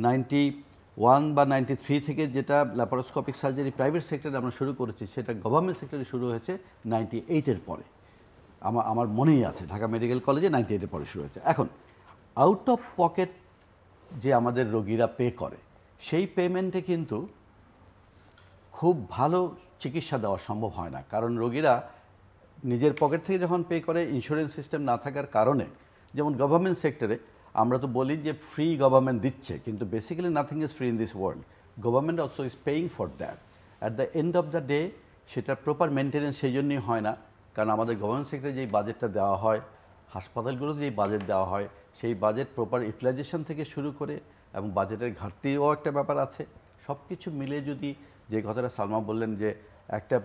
91 বা 93 থেকে যেটা ল্যাপারোস্কোপিক সার্জারি প্রাইভেট সেক্টরে আমরা শুরু করেছি, সেটা গভর্নমেন্ট সেক্টরে শুরু হয়েছে 98-এর পরে। আমার মনেই আছে ঢাকা মেডিকেল কলেজে 98-এর পরে শুরু হয়েছে। এখন আউট অফ পকেট যে আমাদের রোগীরা পে করে, সেই পেমেন্টে কিন্তু খুব ভালো চিকিৎসা দেওয়া সম্ভব হয় না, কারণ রোগীরা নিজের পকেট থেকে যখন পে করে, ইন্স্যুরেন্স সিস্টেম না থাকার কারণে, যেমন গভর্নমেন্ট সেক্টরে আমরা তো বলি যে ফ্রি গভর্নমেন্ট দিচ্ছে, কিন্তু basically nothing is free in this world. Government also is paying for that. At the end of the day সেটার প্রপার মেনটেন্যান্স সেই জন্যই হয় না, কারণ আমাদের গভর্নমেন্ট সেক্টরে যেই বাজেটটা দেওয়া হয়, হাসপাতালগুলোতে যেই বাজেট দেওয়া হয়, সেই বাজেট প্রপার ইউটিলাইজেশন থেকে শুরু করে, এবং বাজেটের ঘাটতিও একটা ব্যাপার আছে। সব কিছু মিলে যদি, যে কথাটা সালমা বললেন যে একটা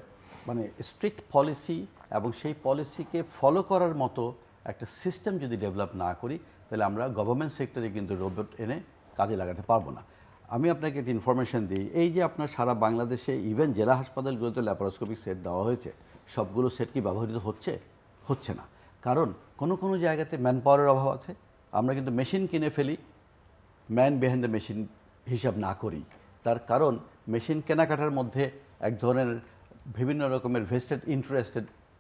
মানে স্ট্রিক্ট পলিসি এবং সেই পলিসিকে ফলো করার মতো একটা সিস্টেম যদি ডেভেলপ না করি, তাহলে আমরা গভর্নমেন্ট সেক্টরে কিন্তু রোবট এনে কাজে লাগাতে পারবো না। আমি আপনাকে একটা ইনফরমেশন দিই, এই যে আপনার সারা বাংলাদেশে ইভেন জেলা হাসপাতালগুলোতে ল্যাপারোস্কোপিক সেট দেওয়া হয়েছে, সবগুলো সেট কি ব্যবহৃত হচ্ছে না। কারণ কোনো জায়গাতে ম্যান পাওয়ারের অভাব আছে। আমরা কিন্তু মেশিন কিনে ফেলি, ম্যান বিহাইন্ড দ্য মেশিন হিসাব না করি। তার কারণ মেশিন কেনাকাটার মধ্যে এক ধরনের বিভিন্ন রকমের ভেস্টেড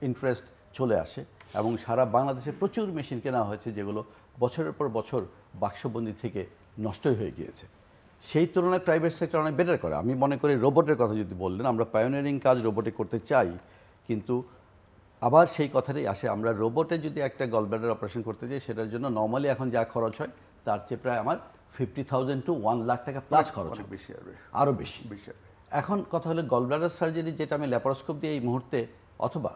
ইন্টারেস্ট চলে আসে, এবং সারা বাংলাদেশে প্রচুর মেশিন কেনা হয়েছে যেগুলো বছরের পর বছর বাক্সবন্দি থেকে নষ্টই হয়ে গিয়েছে। সেই তুলনায় প্রাইভেট সেক্টর অনেক বেটার করে। আমি মনে করি রোবটের কথা যদি বললেন, আমরা পায়োনিয়ারিং কাজ রোবটে করতে চাই, কিন্তু আবার সেই কথাটাই আসে, আমরা রোবটে যদি একটা গলব্লাডার অপারেশন করতে চাই, সেটার জন্য নর্মালি এখন যা খরচ হয় তার চেয়ে প্রায় আমার 50,000 to 1 লাখ টাকা প্লাস খরচ হয়, বেশি আরও বেশি। এখন কথা হলো গলব্লাডার সার্জারি, যেটা আমি ল্যাপারোস্কোপ দিয়ে এই মুহূর্তে, অথবা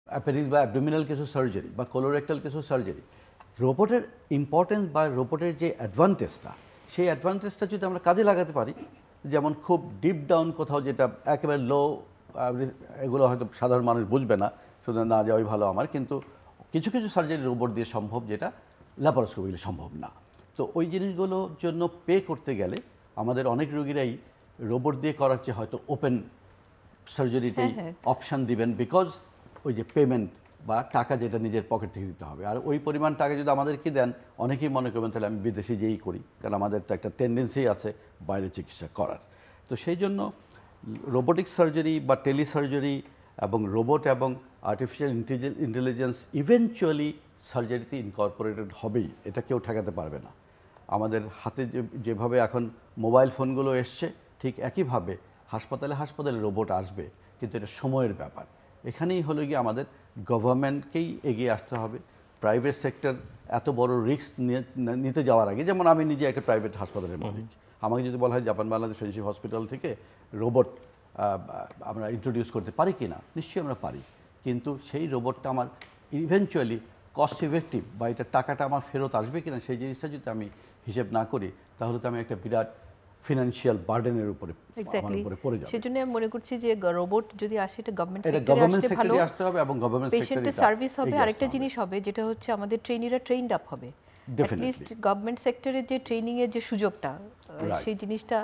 অ্যাপেন্ডিক্স বা অ্যাবডোমিনাল কিছু সার্জারি বা কোলোরেক্টাল কিছু সার্জারি, রোবটের ইম্পর্টেন্স বা রোবটের যে অ্যাডভান্টেজটা, সেই অ্যাডভান্টেজটা যদি আমরা কাজে লাগাতে পারি, যেমন খুব ডিপ ডাউন কোথাও, যেটা একেবারে লো, এগুলো হয়তো সাধারণ মানুষ বুঝবে না, শুধু না যাওয়াই ভালো আমার, কিন্তু কিছু সার্জারি রোবট দিয়ে সম্ভব, যেটা ল্যাপারোস্কোপি দিলে সম্ভব না। তো ওই জিনিসগুলোর জন্য পে করতে গেলে আমাদের অনেক রোগীরাই রোবট দিয়ে করার চেয়ে হয়তো ওপেন সার্জারিতেই অপশান দিবেন, বিকজ ওই যে পেমেন্ট বা টাকা যেটা নিজের পকেট থেকে দিতে হবে, আর ওই পরিমাণ টাকা যদি আমাদেরকে দেন, অনেকেই মনে করবেন তাহলে আমি বিদেশে যেই করি, কারণ আমাদের তো একটা টেন্ডেন্সি আছে বাইরে চিকিৎসা করার। তো সেই জন্য রোবোটিক সার্জারি বা টেলি সার্জারি এবং রোবট এবং আর্টিফিশিয়াল ইন্টেলিজেন্স ইভেনচুয়ালি সার্জারিতে ইনকর্পোরেটেড হবেই, এটা কেউ ঠেকাতে পারবে না। আমাদের হাতে যেভাবে এখন মোবাইল ফোনগুলো এসছে, ঠিক একইভাবে হাসপাতালে রোবট আসবে, কিন্তু এটা সময়ের ব্যাপার। এখানেই হলো গিয়ে আমাদের গভর্নমেন্টকেই এগিয়ে আসতে হবে। প্রাইভেট সেক্টর এত বড় রিস্ক নিতে যাওয়ার আগে, যেমন আমি নিজে একটা প্রাইভেট হাসপাতালের মালিক, আমাকে যদি বলা হয় জাপান বাংলাদেশ ফ্রেন্ডশিপ হসপিটাল থেকে রোবট আমরা ইন্ট্রোডিউস করতে পারি কি না, নিশ্চয়ই আমরা পারি, কিন্তু সেই রোবটটা আমার ইভেনচুয়ালি কস্ট ইফেক্টিভ বা এটা টাকাটা আমার ফেরত আসবে কিনা, সেই জিনিসটা যদি আমি হিসেব না করি, তাহলে তো আমি একটা বিরাট ফিনান্সিয়াল বার্ডেনের উপরে পড়ে যাব। সেজন্য আমি মনে করছি যে রোবট যদি আসে, এটা গভর্নমেন্ট সেক্টরে আসতে হবে এবং গভর্নমেন্ট সেক্টরে পেশেন্টের সার্ভিস হবে। আরেকটা জিনিস হবে, যেটা হচ্ছে আমাদের ট্রেনিরা ট্রেইনড আপ হবে। অ্যাটলিস্ট গভর্নমেন্ট সেক্টরের যে ট্রেনিং এর যে সুযোগটা, সেই জিনিসটা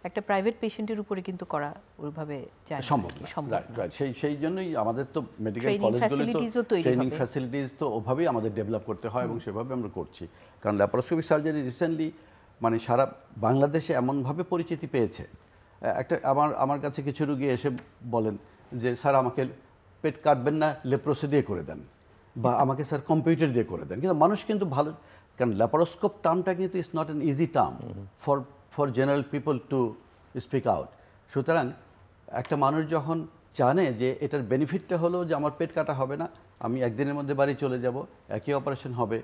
একটা প্রাইভেট পেশেন্টের উপরে কিন্তু করা ওইভাবে যায় সম্ভব না। সেই জন্যই আমাদের তো মেডিকেল কলেজগুলো ট্রেনিং ফ্যাসিলিটিস তো ওভাবেই আমাদের ডেভেলপ করতে হয়, এবং সেভাবে আমরা করছি। কারণ ল্যাপারোস্কোপিক সার্জারি রিসেন্টলি মানে সারা বাংলাদেশে এমনভাবে পরিচিতি পেয়েছে। আমার কাছে কিছু রোগী এসে বলেন যে স্যার আমাকে পেট কাটবেন না, লেপ্রোসি দিয়ে করে দেন, বা আমাকে স্যার কম্পিউটার দিয়ে করে দেন। কিন্তু মানুষ কিন্তু ভালো, কারণ ল্যাপারোস্কোপ টার্মটা কিন্তু it's not an easy term for general people to speak out. সুতরাং একটা মানুষ যখন জানে যে এটার বেনিফিটটা হলো যে আমার পেট কাটা হবে না, আমি একদিনের মধ্যে বাড়ি চলে যাব, একই অপারেশন হবে,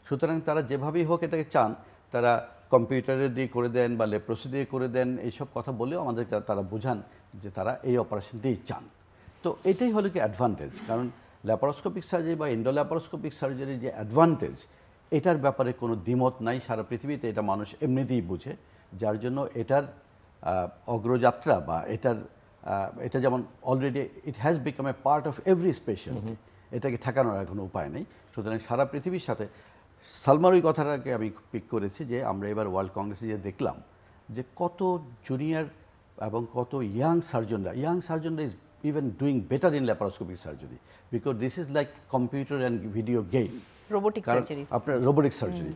সুতরাং তারা যেভাবেই হোক এটাকে চান, তারা কম্পিউটারে দিয়ে করে দেন বা লেপ্রোসি দিয়ে করে দেন, এইসব কথা বলেও আমাদেরকে তারা বোঝান যে তারা এই অপারেশনটাই চান। তো এটাই হলো কি অ্যাডভান্টেজ, কারণ ল্যাপারোস্কোপিক সার্জারি বা ইন্ডোল্যাপারোস্কোপিক সার্জারির যে অ্যাডভান্টেজ, এটার ব্যাপারে কোনো দ্বিমত নাই সারা পৃথিবীতে, এটা মানুষ এমনিতেই বুঝে, যার জন্য এটার অগ্রযাত্রা বা এটার এটা যেমন already it has become a part of every speciality, এটাকে ঠেকানোর আর কোনো উপায় নেই। সুতরাং সারা পৃথিবীর সাথে সালমার ওই কথাটাকে আমি পিক করেছি যে আমরা এবার ওয়ার্ল্ড কংগ্রেসে যে দেখলাম যে কত জুনিয়র এবং কত ইয়াং সার্জনরা is even doing better in laparoscopic surgery because this is like computer and video game, robotic surgery. আপনার রোবোটিক সার্জারি,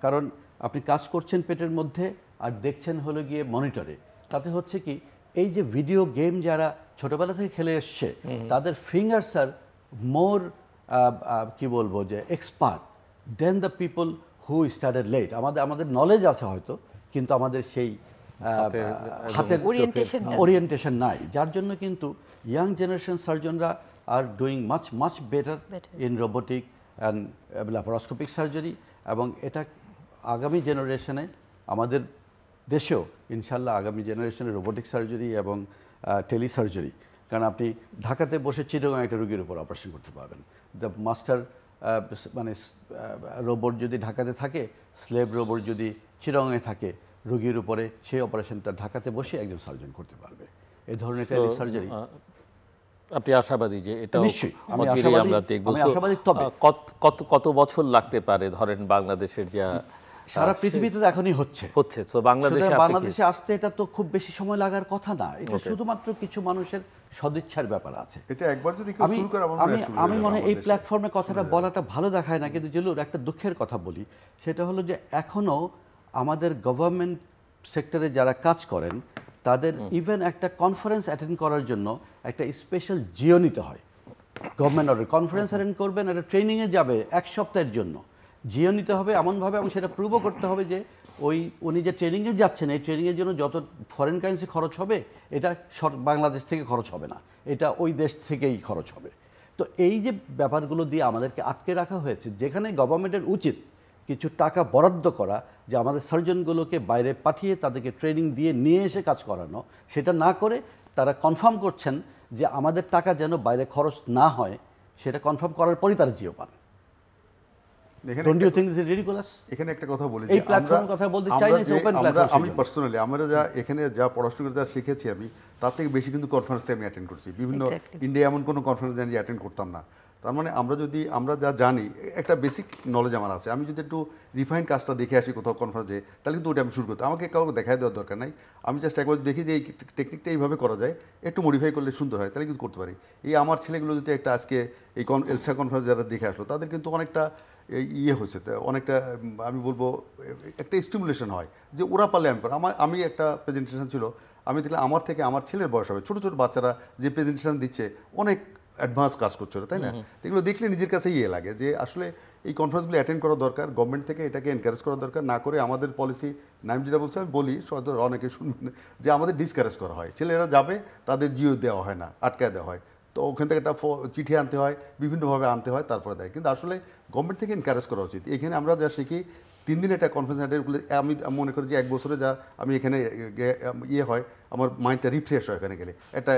কারণ আপনি কাজ করছেন পেটের মধ্যে আর দেখছেন হলো গিয়ে মনিটরে। তাতে হচ্ছে কি এই যে ভিডিও গেম যারা ছোটবেলা থেকে খেলে এসছে তাদের ফিঙ্গার্স আর মোর কি বলবো যে expert than the people who started late. আমাদের নলেজ আছে হয়তো, কিন্তু আমাদের সেই হাতের ওরিয়েন্টেশন নাই, যার জন্য কিন্তু ইয়াং জেনারেশন সার্জনরা আর doing much better in robotic and laparoscopic surgery. এবং এটা আগামী জেনারেশনে আমাদের দেশেও ইনশাল্লাহ আগামী জেনারেশনে রোবোটিক সার্জারি এবং টেলি সার্জারি, কারণ আপনি ঢাকাতে বসে চিটাগাং একটা রোগীর উপর অপারেশন করতে পারবেন। দ্য মাস্টার মানে রোবট যদি ঢাকাতে থাকে, স্লেভ রোবট যদি চিটাগাংয়ে থাকে, রোগীর উপরে সেই অপারেশনটা ঢাকাতে বসে একজন সার্জন করতে পারবে। এই ধরনের টেলি সার্জারি আপনি আশাবাদী যে এটা নিশ্চয়ই আমরা দেখব? কত বছর লাগতে পারে ধরেন বাংলাদেশের যা সারা পৃথিবীতে এখনই হচ্ছে, তো বাংলাদেশে আসতে এটা তো খুব বেশি সময় লাগার কথা না। এটা শুধুমাত্র কিছু মানুষের সদিচ্ছার ব্যাপার আছে। এটা একবার যদি কেউ শুরু করে আমি মনে হয় এই প্ল্যাটফর্মে কথাটা বলাটা ভালো দেখায় না, কিন্তু জেলুর একটা দুঃখের কথা বলি, সেটা হলো যে এখনো আমাদের গভর্নমেন্ট সেক্টরে যারা কাজ করেন তাদের ইভেন একটা কনফারেন্স অ্যাটেন্ড করার জন্য একটা স্পেশাল জিও নিতে হয়। গভর্নমেন্ট অর্ডার কনফারেন্স অ্যাটেন্ড করবেন, একটা ট্রেনিংয়ে যাবে 1 সপ্তাহের জন্য, জিও নিতে হবে এমনভাবে, এবং সেটা প্রুভও করতে হবে যে উনি যে ট্রেনিংয়ে যাচ্ছেন এই ট্রেনিংয়ের জন্য যত ফরেন কারেন্সি খরচ হবে এটা বাংলাদেশ থেকে খরচ হবে না, এটা ওই দেশ থেকেই খরচ হবে। তো এই যে ব্যাপারগুলো দিয়ে আমাদেরকে আটকে রাখা হয়েছে, যেখানে গভর্নমেন্টের উচিত কিছু টাকা বরাদ্দ করা যে আমাদের সার্জনগুলোকে বাইরে পাঠিয়ে তাদেরকে ট্রেনিং দিয়ে নিয়ে এসে কাজ করানো, সেটা না করে তারা কনফার্ম করছেন যে আমাদের টাকা যেন বাইরে খরচ না হয়, সেটা কনফার্ম করার পরই তারা জিও পান। এখানে একটা কথা বলি, এই প্ল্যাটফর্মের কথা বলতে চাই না, ওপেন প্ল্যাটফর্ম। আমি পার্সোনালি আমরা যা এখানে যা পড়াশোনা যা শিখেছি আমি, তার থেকে বেশি কিন্তু কনফারেন্সে আমি অ্যাটেন্ড করছি। বিভিন্ন ইন্ডিয়া এমন কোনো কনফারেন্স জানি অ্যাটেন্ড করতাম না। তার মানে আমরা যা জানি একটা বেসিক নলেজ আমার আছে। আমি যদি একটু রিফাইন্ড কাজটা দেখে আসি কোথাও কনফারেন্সে, তাহলে কিন্তু ওইটা আমি শুরু করতে, আমাকে কাউকে দেখাই দেওয়ার দরকার নাই। আমি জাস্ট একবার দেখি যে এই টেকনিকটা এইভাবে করা যায়, একটু মডিফাই করলে সুন্দর হয়, তাহলে কিন্তু করতে পারি। এই আমার ছেলেগুলো যদি একটা আজকে এই এলসা কনফারেন্স যারা দেখে আসলো, তাদের কিন্তু অনেকটা হয়েছে, অনেকটা আমি বলবো একটা স্টিমুলেশন হয় যে ওরা পারলে আমি পারি। আমি একটা প্রেজেন্টেশন ছিল, আমি দেখলাম আমার থেকে আমার ছেলের বয়স হবে, ছোটো ছোটো বাচ্চারা যে প্রেজেন্টেশন দিচ্ছে অনেক অ্যাডভান্স কাজ করছে, তাই না? এগুলো দেখলে নিজের কাছে লাগে যে আসলে এই কনফারেন্সগুলো অ্যাটেন্ড করা দরকার, গভর্নমেন্ট থেকে এটাকে এনকারেজ করা দরকার। না করে আমাদের পলিসি নাইম যেটা বলছে আমি বলি, অনেকে শুনবেন যে আমাদের ডিসকারেজ করা হয়, ছেলেরা যাবে তাদের জিও দেওয়া হয় না, আটকায় দেওয়া হয়, তো ওখান থেকে একটা চিঠি আনতে হয়, বিভিন্নভাবে আনতে হয়, তারপরে দেয়। কিন্তু আসলে গভর্নমেন্ট থেকে এনকারেজ করা উচিত। এখানে আমরা যা শিখি 3 দিন একটা কনফারেন্স অ্যাটেন্ড করলে আমি মনে করি যে 1 বছরে যা আমি এখানে হয়, আমার মাইন্ডটা রিফ্রেশ হয়। এখানে গেলে একটা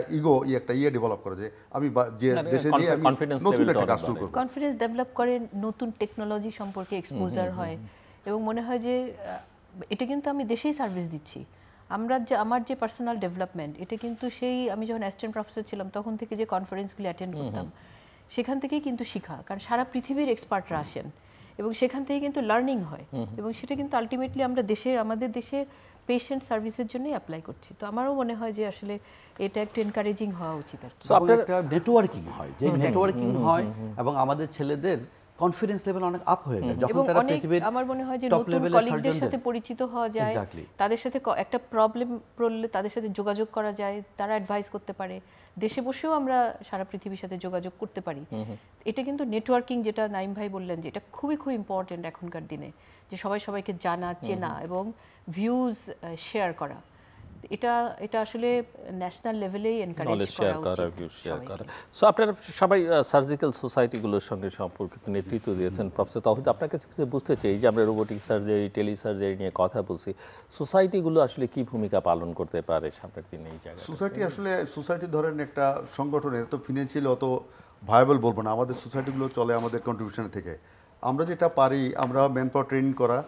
একটা ডেভেলপ করা যায়, আমি যে দেশে গিয়ে আমি নতুন একটা কাজ শুরু করব, কনফিডেন্স ডেভেলপ করে, নতুন টেকনোলজি সম্পর্কে এক্সপোজার হয়, এবং মনে হয় যে এটা কিন্তু আমি দেশেই সার্ভিস দিচ্ছি। আমার যে পার্সোনাল ডেভেলপমেন্ট, এটা কিন্তু সেই আমি যখন অ্যাসিস্ট্যান্ট প্রফেসর ছিলাম তখন থেকে যে কনফারেন্সগুলি অ্যাটেন্ড করতাম, সেখান থেকেই কিন্তু শেখা, কারণ সারা পৃথিবীর এক্সপার্টরা আসেন এবং সেখান থেকে কিন্তু লার্নিং হয়, এবং সেটা কিন্তু আলটিমেটলি আমরা আমাদের দেশের পেশেন্ট সার্ভিসের জন্যই অ্যাপ্লাই করছি। তো আমারও মনে হয় যে আসলে এটা একটু এনকারেজিং হওয়া উচিত আর কি। একটা নেটওয়ার্কিং হয়, যে নেটওয়ার্কিং হয় এবং আমাদের ছেলেদের কনফিডেন্স লেভেল অনেক আপ হয়ে যায় যখন তারা পৃথিবীর আমার মনে হয় যে নতুন কলিগদের সাথে পরিচিত হওয়া যায়, তাদের সাথে একটা প্রবলেম পড়লে তাদের সাথে যোগাযোগ করা যায়, তারা অ্যাডভাইস করতে পারে। দেশে বসেও আমরা সারা পৃথিবীর সাথে যোগাযোগ করতে পারি। এটা কিন্তু নেটওয়ার্কিং, যেটা নাইম ভাই বললেন, যে এটা খুবই খুব ইম্পর্টেন্ট এখনকার দিনে, যে সবাইকে জানা, চেনা এবং ভিউজ শেয়ার করা। এটা আসলে ন্যাশনাল লেভেলেই এনকারেজ করা উচিত। সো আপনারা সবাই সার্জিক্যাল সোসাইটিগুলোর সঙ্গে সম্পর্কিত নেতৃত্ব দিয়েছেন। প্রফেসর তৌহিদ, আপনার কাছে বুঝতে চাই যে আমরা রোবোটিক সার্জারি, টেলি সার্জারি নিয়ে কথা বলছি, সোসাইটিগুলো আসলে কি ভূমিকা পালন করতে পারে সামনের দিনে এই জায়গায়? সোসাইটি ধরেন একটা সংগঠনের তো ফিনান্সিয়ালি অত ভায়াবল বলবো না, আমাদের সোসাইটিগুলো চলে আমাদের কন্ট্রিবিউশন থেকে। আমরা যেটা পারি, আমরা ম্যান পাওয়ার ট্রেনিং করা,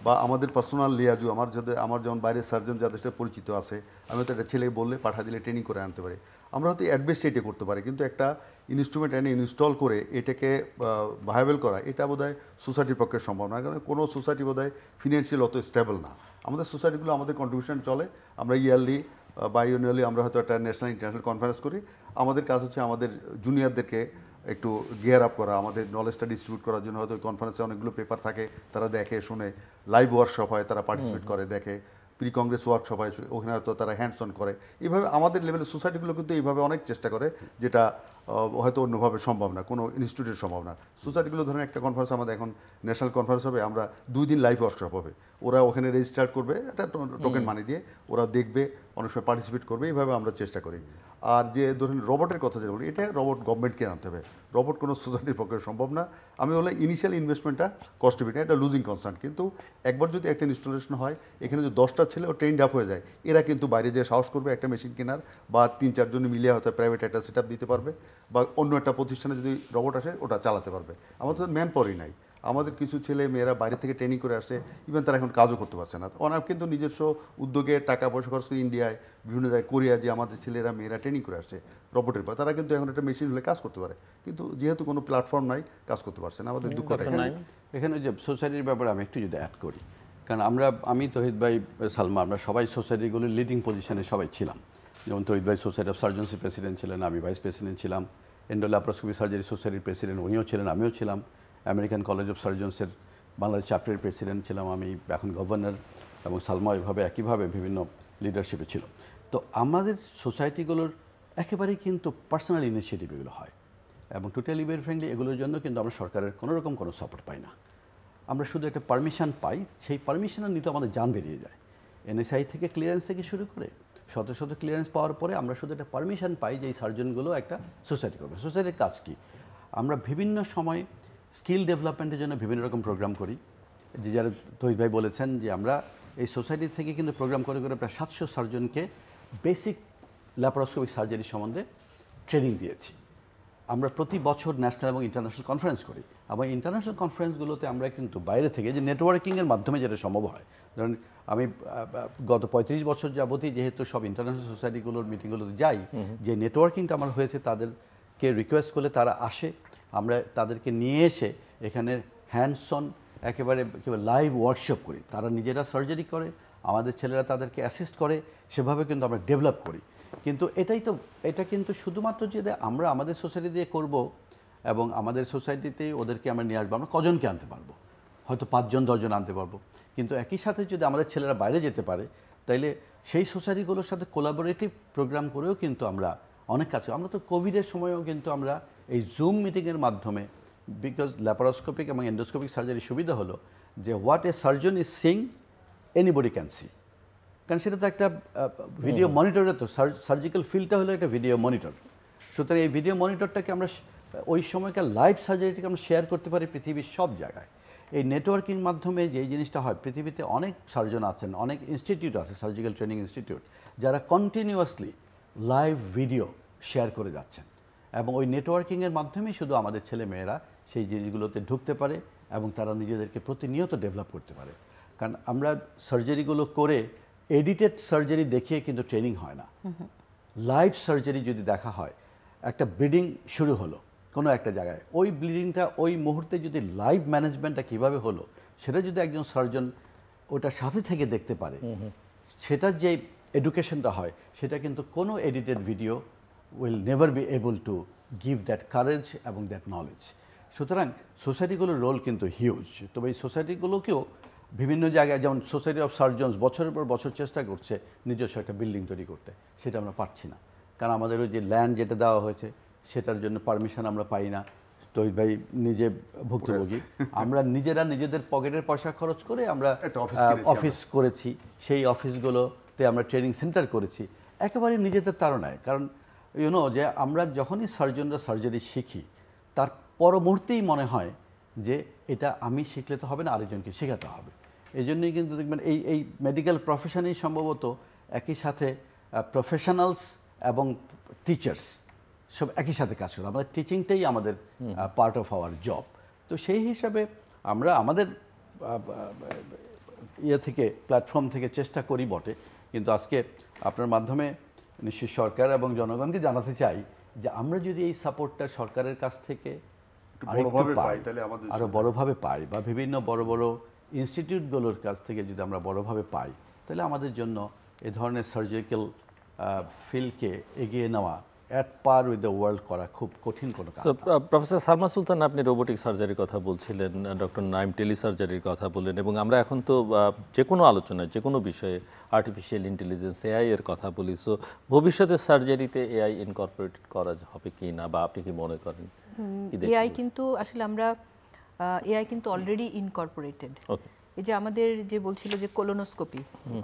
বা আমাদের পার্সোনাল লিয়াজু আমার যেমন বাইরের সার্জন যাদের সাথে পরিচিত আছে, আমি হয়তো একটা ছেলে বললে পাঠা দিলে ট্রেনিং করে আনতে পারি। আমরা হয়তো অ্যাডবেস্ট এটা করতে পারি, কিন্তু একটা ইনস্ট্রুমেন্ট এনে ইনস্টল করে এটাকে ভায়াবেল করা এটা বোধহয় সোসাইটির পক্ষে সম্ভব না। কারণ কোনো সোসাইটি বোধহয় ফিনান্সিয়াল অত স্টেবল না। আমাদের সোসাইটিগুলো আমাদের কন্ট্রিবিউশন চলে, আমরা ইয়ারলি বা ইউনিয়ারলি আমরা হয়তো একটা ন্যাশনাল ইন্টারন্যাশনাল কনফারেন্স করি। আমাদের কাজ হচ্ছে আমাদের জুনিয়রদেরকে একটু গিয়ার আপ করা, আমাদের নলেজটা ডিস্ট্রিবিউট করার জন্য হয়তো কনফারেন্সে অনেকগুলো পেপার থাকে, তারা দেখে শুনে, লাইভ ওয়ার্কশপ হয়, তারা পার্টিসিপেট করে, দেখে, প্রি কংগ্রেস ওয়ার্কশপ হয়, ওখানে হয়তো তারা হ্যান্ডস অন করে। এইভাবে আমাদের লেভেলের সোসাইটিগুলো কিন্তু এইভাবে অনেক চেষ্টা করে, যেটা হয়তো অন্যভাবে সম্ভব না, কোনো ইনস্টিটিউটের সম্ভব না। সোসাইটিগুলো ধরেন একটা কনফারেন্স আমাদের এখন ন্যাশনাল কনফারেন্স হবে, আমরা 2 দিন লাইভ ওয়ার্কশপ হবে, ওরা ওখানে রেজিস্টার করবে একটা টোকেন মানি দিয়ে, ওরা দেখবে, অনেক সময় পার্টিসিপেট করবে, এইভাবে আমরা চেষ্টা করি। আর যে ধরেন রোবটের কথা যেটা বলি, এটা রোবট গভর্নমেন্টকে আনতে হবে, রোবট কোনো সোসাইটির পক্ষে সম্ভব না। আমি বলে ইনিশিয়াল ইনভেস্টমেন্টটা কস্ট এফিশিয়েন্ট, এটা লুজিং কনসার্ন, কিন্তু একবার যদি একটা ইনস্টলেশন হয়, এখানে যদি 10টা ছেলে ও ট্রেন্ড আপ হয়ে যায়, এরা কিন্তু বাইরে যে সাহস করবে একটা মেশিন কেনার, বা 3-4 জন মিলিয়ে হয়তো প্রাইভেট একটা সেট আপ দিতে পারবে, বা অন্য একটা প্রতিষ্ঠানে যদি রোবট আসে ওটা চালাতে পারবে। আমাদের তো ম্যান পাওয়ারই নাই। আমাদের কিছু ছেলে মেয়েরা বাইরে থেকে ট্রেনিং করে আসছে, ইভেন তারা এখন কাজও করতে পারছে না। ওনারা কিন্তু নিজস্ব উদ্যোগে টাকা পয়সা খরচ করে ইন্ডিয়ায়, বিভিন্ন জায়গায়, কোরিয়া, যে আমাদের ছেলেরা মেয়েরা ট্রেনিং করে আসছে রোবটের পর, তারা কিন্তু এখন একটা মেশিন হলে কাজ করতে পারে, কিন্তু যেহেতু কোনো প্ল্যাটফর্ম নাই, কাজ করতে পারছে না। আমাদের দুঃখটা এখানে যে সোসাইটির ব্যাপারে আমি একটু যদি অ্যাড করি, কারণ আমি তহিদ ভাই, সালমা, আমরা সবাই সোসাইটিগুলির লিডিং পজিশনে সবাই ছিলাম। যেমন তহিদ ভাই সোসাইটি অফ সার্জনসি প্রেসিডেন্ট ছিলেন, আমি ভাইস প্রেসিডেন্ট ছিলাম, এন্ডো ল্যাপারোস্কোপি সার্জারি সোসাইটির প্রেসিডেন্ট উনিও ছিলেন, আমিও ছিলাম, আমেরিকান কলেজ অফ সার্জনসের বাংলাদেশ চ্যাপ্টারের প্রেসিডেন্ট ছিলাম আমি, এখন গভর্নর, এবং সালমা এভাবে একইভাবে বিভিন্ন লিডারশিপে ছিল। তো আমাদের সোসাইটিগুলোর একেবারেই কিন্তু পার্সোনাল ইনিশিয়েটিভ এগুলো হয়, এবং টোটালি ভেরি ফ্রেন্ডলি, এগুলোর জন্য কিন্তু আমরা সরকারের কোনো রকম কোনো সাপোর্ট পাই না। আমরা শুধু একটা পারমিশন পাই, সেই পারমিশনের নিতে আমাদের জান বেরিয়ে যায়। এনএসআই থেকে ক্লিয়ারেন্স থেকে শুরু করে শত শত ক্লিয়ারেন্স পাওয়ার পরে আমরা শুধু একটা পারমিশন পাই যে এই সার্জনগুলো একটা সোসাইটি করবে। সোসাইটির কাজ কী? আমরা বিভিন্ন সময় স্কিল ডেভেলপমেন্টের জন্য বিভিন্ন রকম প্রোগ্রাম করি। যে যারা তহিদ ভাই বলেছেন যে আমরা এই সোসাইটি থেকে কিন্তু প্রোগ্রাম করে করে প্রায় 700 সার্জনকে বেসিক ল্যাপারোস্কোপিক সার্জারি সম্বন্ধে ট্রেনিং দিয়েছি। আমরা প্রতি বছর ন্যাশনাল এবং ইন্টারন্যাশনাল কনফারেন্স করি, এবং ইন্টারন্যাশনাল কনফারেন্সগুলোতে আমরা কিন্তু বাইরে থেকে যে নেটওয়ার্কিংয়ের মাধ্যমে যেটা সম্ভব হয়, ধরুন আমি গত 35 বছর যাবতই যেহেতু সব ইন্টারন্যাশনাল সোসাইটিগুলোর মিটিংগুলোতে যাই, যে নেটওয়ার্কিংটা আমার হয়েছে, তাদেরকে রিকোয়েস্ট করলে তারা আসে, আমরা তাদেরকে নিয়ে এসে এখানে হ্যান্ডস অন একেবারে লাইভ ওয়ার্কশপ করি। তারা নিজেরা সার্জারি করে, আমাদের ছেলেরা তাদেরকে অ্যাসিস্ট করে, সেভাবে কিন্তু আমরা ডেভেলপ করি। কিন্তু এটা কিন্তু শুধুমাত্র যে আমরা আমাদের সোসাইটি দিয়ে করব এবং আমাদের সোসাইটিতেই ওদেরকে আমরা নিয়ে আসবো, আমরা কজনকে আনতে পারবো? হয়তো 5-10 জন আনতে পারবো। কিন্তু একই সাথে যদি আমাদের ছেলেরা বাইরে যেতে পারে, তাইলে সেই সোসাইটিগুলোর সাথে কোলাবোরেটিভ প্রোগ্রাম করেও কিন্তু আমরা অনেক কাছে, আমরা তো কোভিডের সময়ও কিন্তু আমরা এই জুম মিটিংয়ের মাধ্যমে, বিকজ ল্যাপারোস্কোপিক এবং এন্ডোস্কোপিক সার্জারির সুবিধা হলো যে what a surgeon is Singh anybody can see, কারণ সেটা তো একটা ভিডিও মনিটরে, তো সার্জিক্যাল ফিল্ডটা হলো একটা ভিডিও মনিটর। সুতরাং এই ভিডিও মনিটরটাকে আমরা ওই সময়কার লাইভ সার্জারিটাকে আমরা শেয়ার করতে পারি পৃথিবীর সব জায়গায়। এই নেটওয়ার্কিং মাধ্যমে যে জিনিসটা হয়, পৃথিবীতে অনেক সার্জন আছেন, অনেক ইনস্টিটিউট আছে, সার্জিক্যাল ট্রেনিং ইনস্টিটিউট, যারা কন্টিনিউয়াসলি লাইভ ভিডিও শেয়ার করে যাচ্ছেন, এবং ওই নেটওয়ার্কিংয়ের মাধ্যমেই শুধু আমাদের ছেলে মেয়েরা সেই জিনিসগুলোতে ঢুকতে পারে এবং তারা নিজেদেরকে প্রতিনিয়ত ডেভেলপ করতে পারে। কারণ আমরা সার্জারিগুলো করে এডিটেড সার্জারি দেখিয়ে কিন্তু ট্রেনিং হয় না। লাইভ সার্জারি যদি দেখা হয়, একটা ব্লিডিং শুরু হলো কোনো একটা জায়গায়, ওই ব্লিডিংটা ওই মুহূর্তে যদি লাইভ ম্যানেজমেন্টটা কীভাবে হলো সেটা যদি একজন সার্জন ওটার সাথে থেকে দেখতে পারে, সেটার যে এডুকেশনটা হয়, সেটা কিন্তু কোনো edited video will never be able to give that courage এবং দ্যাট নলেজ। সুতরাং সোসাইটিগুলোর রোল কিন্তু হিউজ। তবে এই সোসাইটিগুলোকেও বিভিন্ন জায়গায়, যেমন সোসাইটি অফ সার্জনস বছরের পর বছর চেষ্টা করছে নিজস্ব একটা বিল্ডিং তৈরি করতে, সেটা আমরা পারছি না, কারণ আমাদের ওই যে ল্যান্ড যেটা দেওয়া হয়েছে সেটার জন্য পারমিশন আমরা পাই না। তহিদ ভাই নিজে ভুক্তভোগী, আমরা নিজেরা নিজেদের পকেটের পয়সা খরচ করে আমরা অফিস করেছি, সেই অফিসগুলোতে আমরা ট্রেনিং সেন্টার করেছি একেবারে নিজেদের তাড়নায়। কারণ যে আমরা যখনই সার্জনরা সার্জারি শিখি, তার পর মুহূর্তেই মনে হয় যে এটা আমি শিখলে তো হবে না, আরেকজনকে শেখাতে হবে। এই জন্যই কিন্তু দেখবেন এই মেডিকেল প্রফেশনেই সম্ভবত একই সাথে প্রফেশনালস এবং টিচার্স সব একই সাথে কাজ করে। আমাদের টিচিংটাই আমাদের পার্ট অফ আওয়ার জব। তো সেই হিসাবে আমরা আমাদের ইয়ে থেকে প্ল্যাটফর্ম থেকে চেষ্টা করি বটে, কিন্তু আজকে আপনার মাধ্যমে নিশ্চয়ই সরকার এবং জনগণকে জানাতে চাই যে আমরা যদি এই সাপোর্টটা সরকারের কাছ থেকে আরো বড়ভাবে পাই বা বিভিন্ন বড় বড় ইনস্টিটিউটগুলোর কাছ থেকে যদি আমরা বড়ভাবে পাই, তাহলে আমাদের জন্য এ ধরনের সার্জিক্যাল ফিল্ডকে এগিয়ে নেওয়া at per with the world করা খুব কঠিন কোনো কাজ। প্রফেসর সালমা সুলতান, আপনি রোবোটিক সার্জারির কথা বলছিলেন, ডক্টর নাইম টেলিসার্জারির কথা বললেন, এবং আমরা এখন তো যে কোনো আলোচনায় যে কোনো বিষয়ে আর্টিফিশিয়াল ইন্টেলিজেন্স এআই এর কথা বলি। সো ভবিষ্যতে সার্জারিতে এআই ইনকর্পোরেট করা হবে কি না, বা আপনি কি মনে করেন? এআই কিন্তু আসলে আমরা এআই কিন্তু অলরেডি ইনকর্পোরেটেড। এই যে আমাদের যে বলছিল যে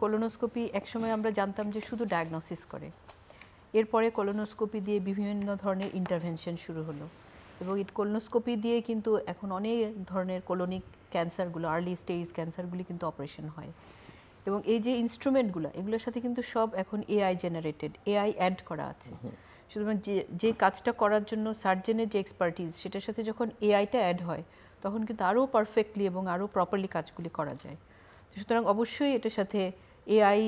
কোলোনোস্কোপি একসময় আমরা জানতাম যে শুধু ডায়াগনোসিস করে, এরপরে কোলোনোস্কোপি দিয়ে বিভিন্ন ধরনের ইন্টারভেনশন শুরু হলো, এবং এই কোলোনোস্কোপি দিয়ে কিন্তু এখন অনেক ধরনের কোলোনিক ক্যান্সারগুলো, আর্লি স্টেজ ক্যান্সারগুলি কিন্তু অপারেশন হয়। এবং এই যে ইনস্ট্রুমেন্টগুলো, এগুলোর সাথে কিন্তু সব এখন এআই জেনারেটেড, এআই অ্যাড করা আছে। সুতরাং যে কাজটা করার জন্য সার্জনের যে এক্সপার্টিস, সেটার সাথে যখন এআইটা অ্যাড হয়, তখন কিন্তু আরও পারফেক্টলি এবং আরও প্রপারলি কাজগুলি করা যায়। সুতরাং অবশ্যই এটার সাথে এআই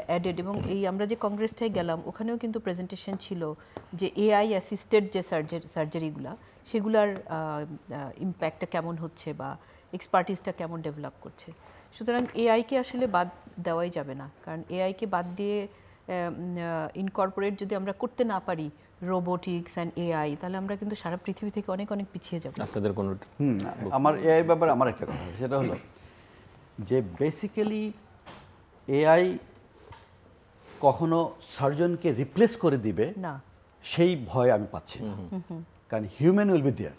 অ্যাডেড, এবং এই আমরা যে কংগ্রেসটায় গেলাম ওখানেও কিন্তু প্রেজেন্টেশন ছিল যে এআই অ্যাসিস্টেড যে সার্জারিগুলো, সেগুলার ইম্প্যাক্টটা কেমন হচ্ছে বা এক্সপার্টিসটা কেমন ডেভেলপ করছে। সুতরাং এআইকে আসলে বাদ দেওয়াই যাবে না, কারণ এআইকে বাদ দিয়ে ইনকর্পোরেট যদি আমরা করতে না পারি রোবোটিক্স অ্যান্ড এআই, তাহলে আমরা কিন্তু সারা পৃথিবী থেকে অনেক অনেক পিছিয়ে যাব। আপনাদের কোনো আমার এআই ব্যাপারে আমার একটা কথা, সেটা হলো যে বেসিক্যালি এআই কখনো সার্জনকে রিপ্লেস করে দিবে না, সেই ভয় আমি পাচ্ছি না, কারণ হিউম্যান উইল বি দেয়ার।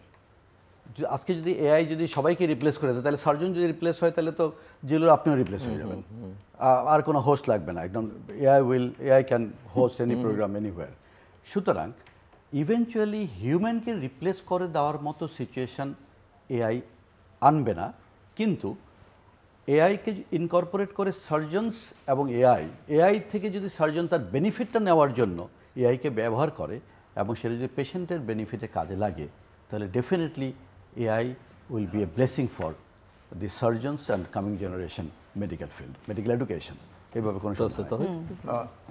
আজকে যদি এআই যদি সবাইকে রিপ্লেস করে দেয়, তাহলে সার্জন যদি রিপ্লেস হয়, তাহলে তো জিলুর আপনিও রিপ্লেস হয়ে যাবেন, আর কোনো হোস্ট লাগবে না, একদম AI can host any program anywhere. সুতরাং ইভেনচুয়ালি হিউম্যানকে রিপ্লেস করে দেওয়ার মতো সিচুয়েশান এআই আনবে না, কিন্তু এআইকে ইনকর্পোরেট করে সার্জনস এবং এআই থেকে যদি সার্জন তার বেনিফিটটা নেওয়ার জন্য এআইকে ব্যবহার করে এবং সেটা যদি পেশেন্টের বেনিফিটে কাজে লাগে, তাহলে definitely AI will B A blessing for the surgeons and coming generation medical field, medical education. এইভাবে কোনো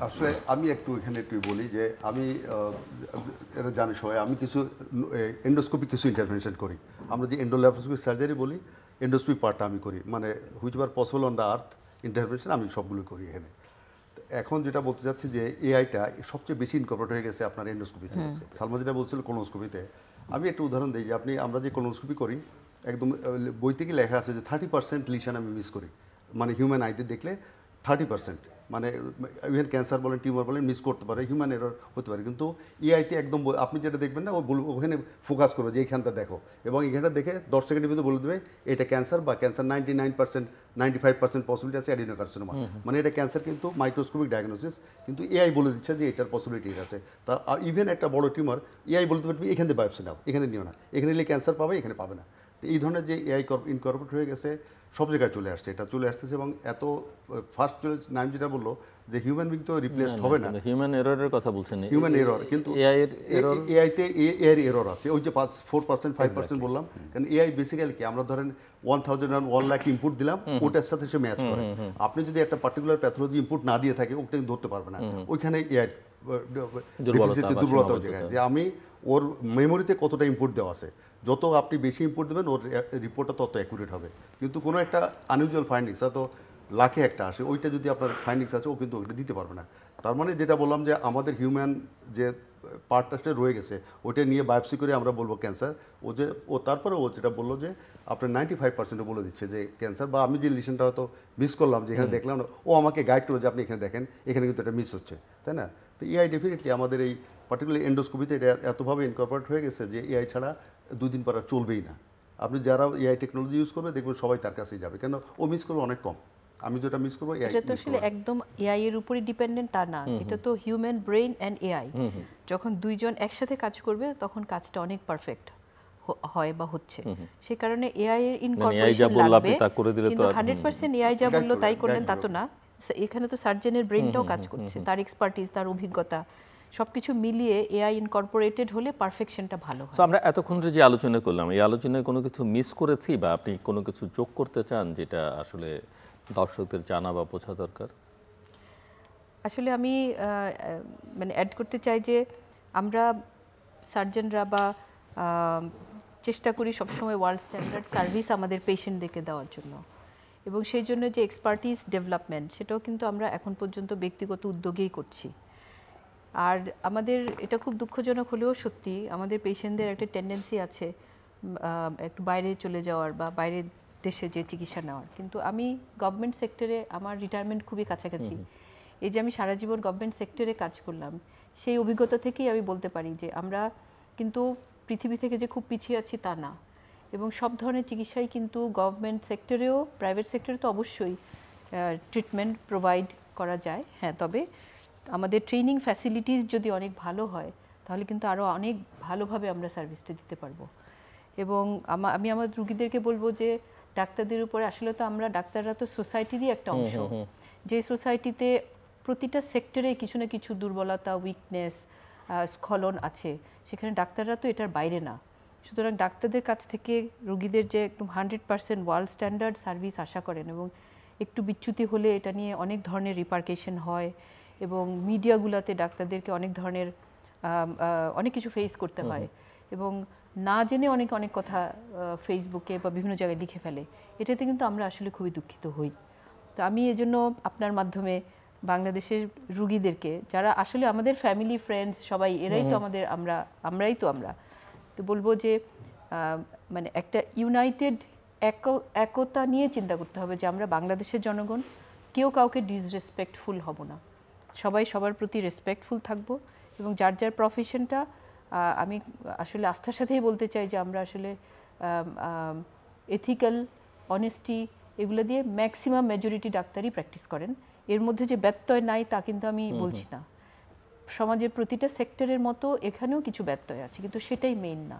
আসলে আমি এখানে একটু বলি যে আমি এটা জানি সবাই, আমি কিছু এন্ডোস্কোপি কিছু ইন্টারভেনশন করি। আমরা যে এন্ডোল্যাপ্রোস্কোপি সার্জারি বলি, এন্ডোস্কোপি পার্টটা আমি করি, মানে which are possible on the earth intervention আমি সবগুলো করি এখানে। এখন যেটা বলতে চাচ্ছি যে এআইটা সবচেয়ে বেশি ইনকর্পোরেট হয়ে গেছে আপনার এন্ডোস্কোপিতে। সালমা যেটা বলছিল কোলোনোস্কোপিতে, আমি একটা উদাহরণ দিই যে আমরা যে কোলোনোস্কোপি করি, একদম বইতে কি লেখা আছে যে 30% লিশন আমি মিস করি, মানে হিউম্যান আইতে দেখলে 30%, মানে ইভেন ক্যান্সার বলেন, টিউমার বলেন, মিস করতে পারে, হিউম্যান এরর হতে পারে। কিন্তু এআইতে একদম আপনি যেটা দেখবেন না, ও ওখানে ফোকাস করবে যে এইখানটা দেখো, এবং এখানটা দেখে 10 সেকেন্ডের ভিতরে বলে দেবে এটা ক্যান্সার, বা ক্যান্সার 99%, 95% পসিবিলিটি আছে অ্যাডিনোকার্সিনোমা, মানে এটা ক্যান্সার কিন্তু মাইক্রোস্কোপিক ডায়াগনোসিস, কিন্তু এআই বলে দিচ্ছে যে এটার পসিবিলিটি আছে। তা ইভেন একটা বড় টিউমার এআই বলতে পারবে এখান থেকে বায়োপসি নাও, এখানে নিও না, এখানে নিলে ক্যান্সার পাবে, এখানে পাবে না। তো এই ধরনের যে এআই ইনকর্পোরেট হয়ে গেছে, সব জায়গায় চলে আসছে, এটা চলে আসতেছে, এবং এত ফার্স্ট নাইম যেটা বললো যে হিউম্যান বিং তো রিপ্লেসড হবে না, হিউম্যান এররের কথা বলছেন, হিউম্যান এরর, কিন্তু এআইতে এআই এরর আছে, ওই যে 4%, 5% বললাম, কারণ এআই বেসিক্যালি কি, আমরা ধরেন 1,000 লাখ ইনপুট দিলাম, ওটার সাথে সে ম্যাচ করে। আপনি যদি একটা পার্টিকুলার প্যাথোলজি ইনপুট না দিয়ে থাকে, ওটা ধরতে পারবে না, ওইখানে এআই দুর্বলতা জায়গায় যে আমি ওর মেমোরিতে কতটা ইনপুট দেওয়া আছে, যত আপনি বেশি ইনপুট দেবেন ওর রিপোর্টটা তত অ্যাকুরেট হবে। কিন্তু কোনো একটা আনইউজুয়াল ফাইন্ডিংস তো লাখে একটা আসে, ওইটা যদি আপনার ফাইন্ডিংস আছে, ও কিন্তু ওইটা দিতে পারবে না। তার মানে যেটা বললাম যে আমাদের হিউম্যান যে পার্টটা রয়ে গেছে, ওইটা নিয়ে বায়োপসি করে আমরা বলবো ক্যান্সার, ও তারপরে ও যেটা বললো যে আপনার 95% বলে দিচ্ছে যে ক্যান্সার, বা আমি যে লিশনটা হয়তো মিস করলাম, যে এখানে দেখলাম, ও আমাকে গাইড করলো যে আপনি এখানে দেখেন, এখানে কিন্তু এটা মিস হচ্ছে, তাই না? তো এআই ডেফিনেটলি আমাদের এই পার্টিকুলার এন্ডোস্কোপিতে এটা এতভাবে ইনকর্পোরেট হয়ে গেছে যে এআই ছাড়া 2 দিন পর চলবেই না। আপনি যারা এআই টেকনোলজি ইউজ করবে, দেখবেন সবাই তার কাছেই যাবে, কেন ও মিস করবে অনেক কম। আমি যেটা মিস করবো, এটা তো আসলে একদম এআই এর উপরই ডিপেন্ডেন্ট তা না, এটা তো হিউম্যান ব্রেইন অ্যান্ড এআই, যখন দুইজন একসাথে কাজ করবে তখন কাজটা অনেক পারফেক্ট হয় বা হচ্ছে। সেই কারণে এআই এর ইনকর্পোরেশন লাগবে, কিন্তু 100% এআই যা বললো তাই করলেন তা তো না। এখানে তো সার্জনের ব্রেইনটাও কাজ করছে, তার এক্সপার্টিস, তার অভিজ্ঞতা, সবকিছু মিলিয়ে এআই ইনকর্পোরেটেড হলে পারফেকশনটা ভালো হয়। সো আমরা এতক্ষণ যে আলোচনা করলাম, এই আলোচনায় কোনো কিছু মিস করেছি, বা আপনি কোনো কিছু যোগ করতে চান যেটা আসলে দর্শকদের জানা বা বোঝা দরকার? আসলে আমি মানে অ্যাড করতে চাই যে আমরা সার্জনরা বা চেষ্টা করি সবসময় ওয়ার্ল্ড স্ট্যান্ডার্ড সার্ভিস আমাদের পেশেন্টদেরকে দেওয়ার জন্য, এবং সেই জন্য যে এক্সপার্টিস ডেভেলপমেন্ট সেটাও কিন্তু আমরা এখন পর্যন্ত ব্যক্তিগত উদ্যোগেই করছি। আর আমাদের এটা খুব দুঃখজনক হলেও সত্যি, আমাদের পেশেন্টদের একটা টেন্ডেন্সি আছে একটু বাইরে চলে যাওয়ার বা বাইরের দেশে যে চিকিৎসা নেওয়ার। কিন্তু আমি গভর্নমেন্ট সেক্টরে, আমার রিটায়ারমেন্ট খুবই কাছাকাছি, এই যে আমি সারা জীবন গভর্নমেন্ট সেক্টরে কাজ করলাম, সেই অভিজ্ঞতা থেকেই আমি বলতে পারি যে আমরা কিন্তু পৃথিবী থেকে যে খুব পিছিয়ে আছি তা না, এবং সব ধরনের চিকিৎসাই কিন্তু গভর্নমেন্ট সেক্টরেও, প্রাইভেট সেক্টরে তো অবশ্যই ট্রিটমেন্ট প্রোভাইড করা যায়। হ্যাঁ, তবে আমাদের ট্রেনিং ফ্যাসিলিটিস যদি অনেক ভালো হয় তাহলে কিন্তু আরও অনেক ভালোভাবে আমরা সার্ভিসটা দিতে পারবো। এবং আমি আমার রুগীদেরকে বলবো যে ডাক্তারদের উপরে, আসলে তো আমরা ডাক্তাররা তো সোসাইটিরই একটা অংশ, যে সোসাইটিতে প্রতিটা সেক্টরে কিছু না কিছু দুর্বলতা, উইকনেস, স্খলন আছে, সেখানে ডাক্তাররা তো এটার বাইরে না। সুতরাং ডাক্তারদের কাছ থেকে রুগীদের যে একদম 100% ওয়ার্ল্ড স্ট্যান্ডার্ড সার্ভিস আশা করেন, এবং একটু বিচ্যুতি হলে এটা নিয়ে অনেক ধরনের রিপারকেশন হয়, এবং মিডিয়াগুলোতে ডাক্তারদেরকে অনেক ধরনের অনেক কিছু ফেস করতে হয়, এবং না জেনে অনেক অনেক কথা ফেসবুকে বা বিভিন্ন জায়গায় লিখে ফেলে। এটাতে কিন্তু আমরা আসলে খুবই দুঃখিত হই। তো আমি এজন্য আপনার মাধ্যমে বাংলাদেশের রুগীদেরকে, যারা আসলে আমাদের ফ্যামিলি ফ্রেন্ডস সবাই, এরাই তো আমাদের, আমরাই তো আমরা, তো বলবো যে মানে একটা ইউনাইটেড একতা নিয়ে চিন্তা করতে হবে যে আমরা বাংলাদেশের জনগণ কেউ কাউকে ডিসরেসপেক্টফুল হব না, সবাই সবার প্রতি রেসপেক্টফুল থাকবো, এবং যার যার প্রফেশনটা, আমি আসলে আস্থার সাথেই বলতে চাই যে আমরা আসলে এথিক্যাল, অনেস্টি, এগুলো দিয়ে ম্যাক্সিমাম মেজরিটি ডাক্তারই প্র্যাকটিস করেন। এর মধ্যে যে ব্যত্যয় নাই তা কিন্তু আমি বলছি না, সমাজের প্রতিটা সেক্টরের মতো এখানেও কিছু ব্যত্যয় আছে, কিন্তু সেটাই মেইন না,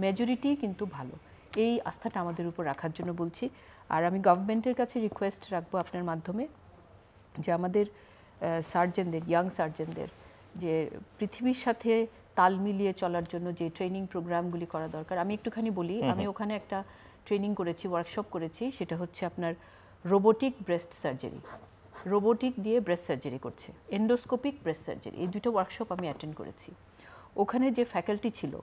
মেজরিটি কিন্তু ভালো। এই আস্থাটা আমাদের উপর রাখার জন্য বলছি। আর আমি গভর্নমেন্টের কাছে রিকোয়েস্ট রাখবো আপনার মাধ্যমে যে আমাদের সার্জনদের, ইয়াং সার্জনদের, যে পৃথিবীর সাথে তাল মিলিয়ে চলার জন্য যে ট্রেনিং প্রোগ্রামগুলি করা দরকার। আমি একটুখানি বলি, আমি ওখানে একটা ট্রেনিং করেছি, ওয়ার্কশপ করেছি, সেটা হচ্ছে আপনার রোবোটিক ব্রেস্ট সার্জারি, রোবোটিক দিয়ে ব্রেস্ট সার্জারি করছে, এন্ডোস্কোপিক ব্রেস্ট সার্জারি, এই দুটো ওয়ার্কশপ আমি অ্যাটেন্ড করেছি। ওখানে যে ফ্যাকাল্টি ছিল,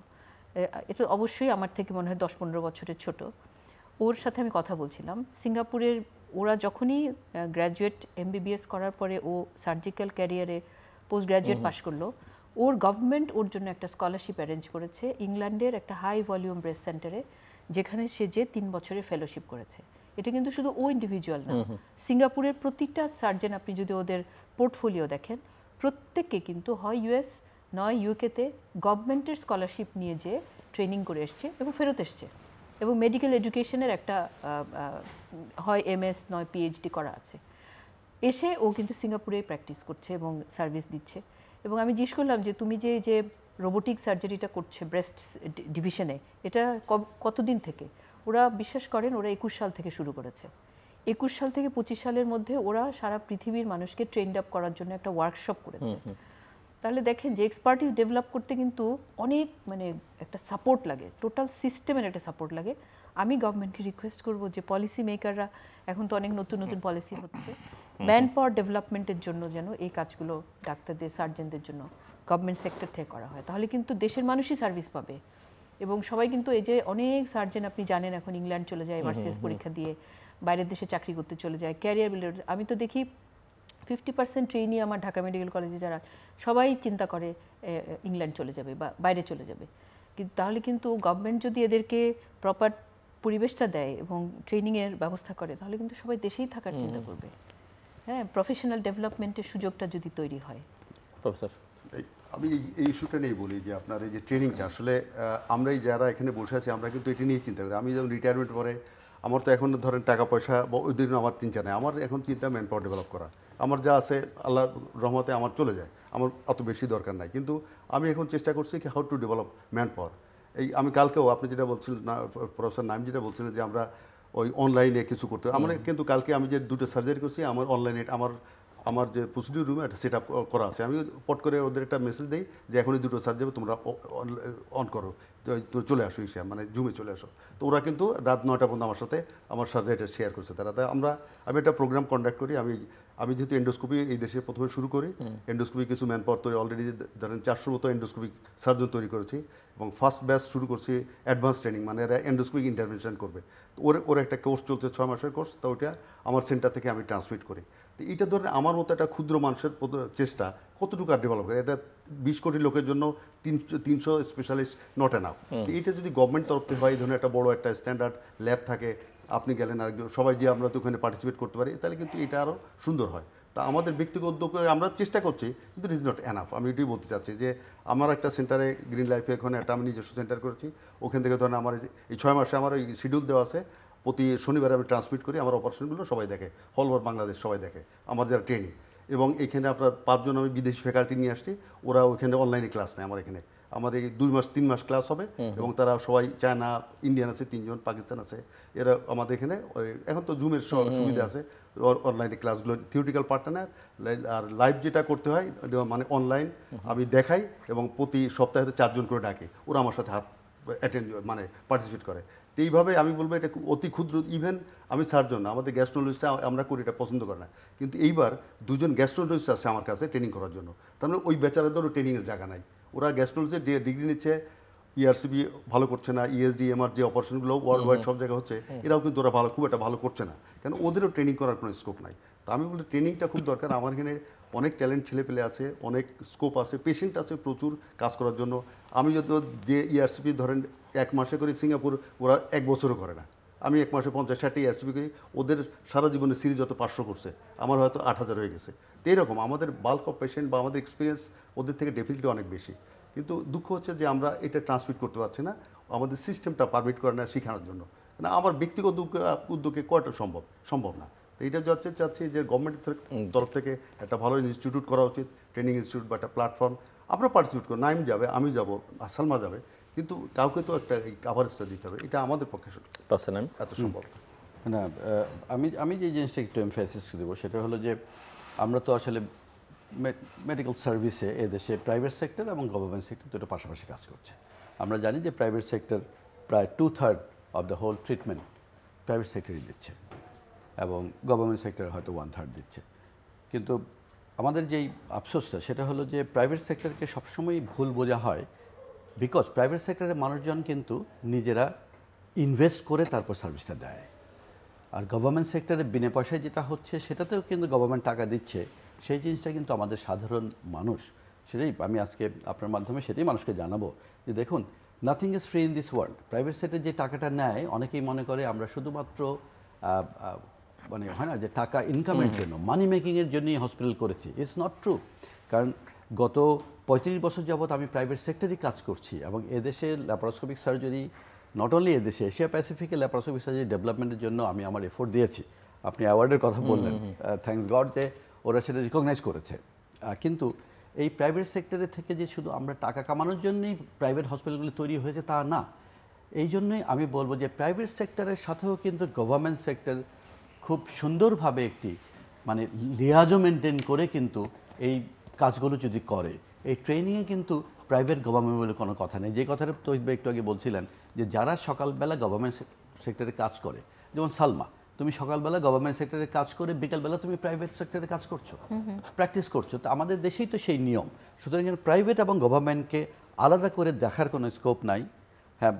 এটা অবশ্যই আমার থেকে মনে হয় 10-15 বছরের ছোট, ওর সাথে আমি কথা বলছিলাম। সিঙ্গাপুরের ওরা যখনই গ্র্যাজুয়েট MBBS করার পরে ও সার্জিক্যাল ক্যারিয়ারে পোস্ট গ্র্যাজুয়েট পাশ করলো, ওর গভর্নমেন্ট ওর জন্য একটা স্কলারশিপ অ্যারেঞ্জ করেছে ইংল্যান্ডের একটা হাই ভলিউম ব্রেস্ট সেন্টারে, যেখানে সে যে 3 বছরের ফেলোশিপ করেছে। এটা কিন্তু শুধু ও ইন্ডিভিজুয়াল না, সিঙ্গাপুরের প্রতিটা সার্জন আপনি যদি ওদের পোর্টফোলিও দেখেন, প্রত্যেককে কিন্তু হয় US নয় UKতে গভর্নমেন্টের স্কলারশিপ নিয়ে যে ট্রেনিং করে এসছে এবং ফেরত এসছে, এবং মেডিকেল এডুকেশনের একটা হয় MS নয় PhD করা আছে। এসে ও কিন্তু সিঙ্গাপুরে প্র্যাকটিস করছে এবং সার্ভিস দিচ্ছে। এবং আমি জিজ্ঞেস করলাম যে তুমি যে রোবোটিক সার্জারিটা করছে ব্রেস্ট ডিভিশনে, এটা কতদিন থেকে? ওরা বিশ্বাস করেন ওরা 21 সাল থেকে শুরু করেছে। 21 সাল থেকে 25 সালের মধ্যে ওরা সারা পৃথিবীর মানুষকে ট্রেন্ড আপ করার জন্য একটা ওয়ার্কশপ করেছে। তাহলে দেখেন যে এক্সপার্টিস ডেভেলপ করতে কিন্তু অনেক মানে একটা সাপোর্ট লাগে, টোটাল সিস্টেমের একটা সাপোর্ট লাগে। আমি গভর্নমেন্টকে রিকোয়েস্ট করব যে পলিসি মেকাররা, এখন তো অনেক নতুন নতুন পলিসি হচ্ছে, ম্যান পাওয়ার ডেভেলপমেন্টের জন্য যেন এই কাজগুলো ডাক্তারদের, সার্জনদের জন্য গভর্নমেন্ট সেক্টর থেকে করা হয়, তাহলে কিন্তু দেশের মানুষই সার্ভিস পাবে। এবং সবাই কিন্তু এই যে অনেক সার্জন আপনি জানেন এখন ইংল্যান্ড চলে যায় MRCS পরীক্ষা দিয়ে, বাইরের দেশে চাকরি করতে চলে যায়, ক্যারিয়ার বিল্ডার। আমি তো দেখি 50% ট্রেইনি আমার ঢাকা মেডিকেল কলেজে যারা, সবাই চিন্তা করে ইংল্যান্ড চলে যাবে বা বাইরে চলে যাবে। কিন্তু তাহলে কিন্তু গভর্নমেন্ট যদি এদেরকে প্রপার পরিবেশটা দেয় এবং ট্রেনিংয়ের ব্যবস্থা করে, তাহলে কিন্তু সবাই দেশেই থাকার চিন্তা করবে। হ্যাঁ, প্রফেশনাল ডেভেলপমেন্টের সুযোগটা যদি তৈরি হয়। প্রফেসর, আমি এই ইস্যুটা নিয়ে বলি যে আপনার এই যে ট্রেনিংটা, আসলে আমরাই যারা এখানে বসে আছি আমরা কিন্তু এটা নিয়ে চিন্তা করি। আমি যেমন রিটায়ারমেন্ট পরে, আমার তো এখন ধরেন টাকা পয়সা ওই দিন আমার চিন্তা নেই, আমার এখন চিন্তা ম্যান পাওয়ার ডেভেলপ করা। আমার যা আছে আল্লাহ রহমতে আমার চলে যায়, আমার অত বেশি দরকার নাই। কিন্তু আমি এখন চেষ্টা করছি কি how to develop man power. এই আমি কালকেও আপনি যেটা বলছিলেন না, প্রফেসর নাইম যেটা বলছিলেন যে আমরা ওই অনলাইনে কিছু করতে, আমরা কিন্তু কালকে আমি যে 2টা সার্জারি করছি, আমার অনলাইনে আমার যে প্রসিডিউর রুমে একটা সেট আপ করা আছে। আমি পট করে ওদের একটা মেসেজ দিই যে এখনই 2টো সার্জারি তোমরা অন করো, তো চলে আসো মানে জুমে চলে আসো। তো ওরা কিন্তু রাত 9টা পর্যন্ত আমার সাথে আমার সার্জারিটা শেয়ার করছে তারা। তাই আমি একটা প্রোগ্রাম কন্ডাক্ট করি। আমি যেহেতু এন্ডোস্কোপি এই দেশে প্রথমে শুরু করি, এন্ডোস্কোপি কিছু ম্যান পাওয়ার তৈরি অলরেডি ধরেন 400 মতো এন্ডোস্কোপিক সার্জন তৈরি করেছি এবং ফার্স্ট ব্যাচ শুরু করছি অ্যাডভান্স ট্রেনিং, মানে এরা এন্ডোস্কোপিক ইন্টারভেনশন করবে। তো ওর একটা কোর্স চলছে 6 মাসের কোর্স, তো ওইটা আমার সেন্টার থেকে আমি ট্রান্সমিট করি। তো এটা ধরেন আমার মতো একটা ক্ষুদ্র মানুষের চেষ্টা কতটুকু আর ডেভেলপ করে, এটা 20 কোটি লোকের জন্য 300 স্পেশালিস্ট নট এনাফ। তো এটা যদি গভর্নমেন্ট তরফ থেকে হয়, এই ধরনের একটা বড় একটা স্ট্যান্ডার্ড ল্যাব থাকে, আপনি গেলেন আর সবাই যে আমরা তো ওখানে পার্টিসিপেট করতে পারি, তাহলে কিন্তু এটা আরও সুন্দর হয়। তা আমাদের ব্যক্তিগত উদ্যোগে আমরা চেষ্টা করছি, কিন্তু ইট ইজ নট এনাফ। আমি এটাই বলতে চাচ্ছি যে আমার একটা সেন্টারে গ্রিন লাইফে ওখানে একটা আমি নিজস্ব সেন্টার করেছি, ওখান থেকে ধরেন আমার এই 6 মাসে আমার ওই শিডিউল দেওয়া আছে, প্রতি শনিবারে আমি ট্রান্সমিট করি, আমার অপারেশনগুলো সবাই দেখে, হলওভার বাংলাদেশ সবাই দেখে আমার যারা ট্রেনিং। এবং এখানে আপনার 5 জন আমি বিদেশি ফ্যাকাল্টি নিয়ে আসছি, ওরা ওইখানে অনলাইনে ক্লাস নেয় আমার এখানে। আমার এই 2-3 মাস ক্লাস হবে এবং তারা সবাই চায়না, ইন্ডিয়ান আছে 3 জন, পাকিস্তান আছে, এরা আমাদের এখানে এখন তো জুমের সুবিধা আছে, অনলাইনে ক্লাসগুলো থিওরিটিক্যাল পার্টটা নেয়। আর লাইভ যেটা করতে হয় মানে অনলাইন আমি দেখাই এবং প্রতি সপ্তাহে 4 জন করে ডাকে, ওরা আমার সাথে মানে পার্টিসিপেট করে। তো এইভাবে আমি বলবো এটা অতি ক্ষুদ্র। ইভেন আমি সার্জন না, আমাদের গ্যাস্ট্রোলজিস্টটা আমরা করি, এটা পছন্দ করে না, কিন্তু এইবার 2 জন গ্যাস্ট্রোলজিস্ট আসছে আমার কাছে ট্রেনিং করার জন্য। তার মানে ওই বেচারাদেরও ট্রেনিংয়ের জায়গা নাই, ওরা গ্যাস্ট্রোলজির ডিগ্রি নিচ্ছে, ইআরসিবি ভালো করছে না, ইএসডি এমআর যে অপারেশনগুলো ওয়ার্ল্ড ওয়াইড সব জায়গায় হচ্ছে, এরাও কিন্তু ওরা খুব একটা ভালো করছে না, কেন ওদেরও ট্রেনিং করার কোনো স্কোপ নাই। তা আমি বলি ট্রেনিংটা খুব দরকার। আমার এখানে অনেক ট্যালেন্ট ছেলেপেলে আছে, অনেক স্কোপ আছে, পেশেন্ট আছে প্রচুর কাজ করার জন্য। আমি যত যে ইআরসিপি ধরেন 1 মাসে করি, সিঙ্গাপুর ওরা 1 বছরও করে না। আমি 1 মাসে 50-60 ইআরসিপি করি, ওদের সারা জীবনে সিরিজ যত 500 করছে, আমার হয়তো 8000 হয়ে গেছে। তো এরকম আমাদের বাল্ক অফ পেশেন্ট বা আমাদের এক্সপিরিয়েন্স ওদের থেকে ডেফিনেটলি অনেক বেশি। কিন্তু দুঃখ হচ্ছে যে আমরা এটা ট্রান্সমিট করতে পারছি না, আমাদের সিস্টেমটা পারমিট করে না শেখানোর জন্য। না আমার ব্যক্তিগত উদ্যোগে কয়টা সম্ভব না। তো এটা চাচ্ছি যে গভর্নমেন্টের তরফ থেকে একটা ভালো ইনস্টিটিউট করা উচিত, ট্রেনিং ইনস্টিটিউট বা একটা প্ল্যাটফর্ম। আমরা পার্টিসিপেট করি, নাইম যাবে, আমি যাব, সালমা যাবে, কিন্তু কাউকে তো একটা এই কাভারেজটা দিতে হবে, এটা আমাদের পক্ষে এত সম্ভব না। আমি যে জিনিসটা একটু এমফাসিস দেবো সেটা হলো যে আমরা তো আসলে মেডিকেল সার্ভিসে এদেশে প্রাইভেট সেক্টর এবং গভর্নমেন্ট সেক্টর দুটো পাশাপাশি কাজ করছে। আমরা জানি যে প্রাইভেট সেক্টর প্রায় 2/3 of the whole treatment private সেক্টরই দিচ্ছে এবং গভর্নমেন্ট সেক্টর হয়তো 1/3 দিচ্ছে। কিন্তু আমাদের যেই আফসোসটা সেটা হলো যে প্রাইভেট সেক্টরকে সবসময় ভুল বোঝা হয়, বিকজ প্রাইভেট সেক্টরের মানুষজন কিন্তু নিজেরা ইনভেস্ট করে তারপর সার্ভিসটা দেয়। আর গভর্নমেন্ট সেক্টরে বিনা পয়সায় যেটা হচ্ছে সেটাতেও কিন্তু গভর্নমেন্ট টাকা দিচ্ছে, সেই জিনিসটা কিন্তু আমাদের সাধারণ মানুষ, সেটাই আমি আজকে আপনার মাধ্যমে সেটাই মানুষকে জানাবো যে দেখুন, nothing is free in this world. Private sector যে টাকাটা নেয়, অনেকেই মনে করে আমরা শুধুমাত্র মানে হয় না যে টাকা ইনকামের জন্য, মানি মেকিংয়ের জন্যই হসপিটাল করেছি। It's not true. কারণ গত 35 বছর যাবৎ আমি প্রাইভেট সেক্টরেই কাজ করছি এবং এদেশে ল্যাপারোস্কোপিক সার্জারি, নট অনলি এদেশে, এশিয়া প্যাসিফিকে ল্যাপারোস্কোপিক সার্জারি ডেভেলপমেন্টের জন্য আমি আমার এফোর্ট দিয়েছি। আপনি অ্যাওয়ার্ডের কথা বললেন, থ্যাঙ্কস গড যে ওরা সেটা রিকগনাইজ করেছে। কিন্তু এই প্রাইভেট সেক্টরের থেকে যে শুধু আমরা টাকা কামানোর জন্যই প্রাইভেট হসপিটালগুলি তৈরি হয়েছে তা না। এই জন্যই আমি বলবো যে প্রাইভেট সেক্টরের সাথেও কিন্তু গভর্নমেন্ট সেক্টর খুব সুন্দরভাবে একটি মানে লিয়াজও মেনটেন করে কিন্তু এই কাজগুলো যদি করে, এই ট্রেনিংয়ে কিন্তু প্রাইভেট গভর্নমেন্ট বলে কোনো কথা নেই। যে কথাটা তো একটু আগে বলছিলেন যে যারা সকালবেলা গভর্নমেন্ট সেক্টরে কাজ করে, যেমন সালমা, তুমি সকালবেলা গভর্নমেন্ট সেক্টরে কাজ করে বিকালবেলা তুমি প্রাইভেট সেক্টরে কাজ করছো, প্র্যাকটিস করছো। তো আমাদের দেশেই তো সেই নিয়ম। সুতরাং প্রাইভেট এবং গভর্নমেন্টকে আলাদা করে দেখার কোনো স্কোপ নাই। হ্যাঁ,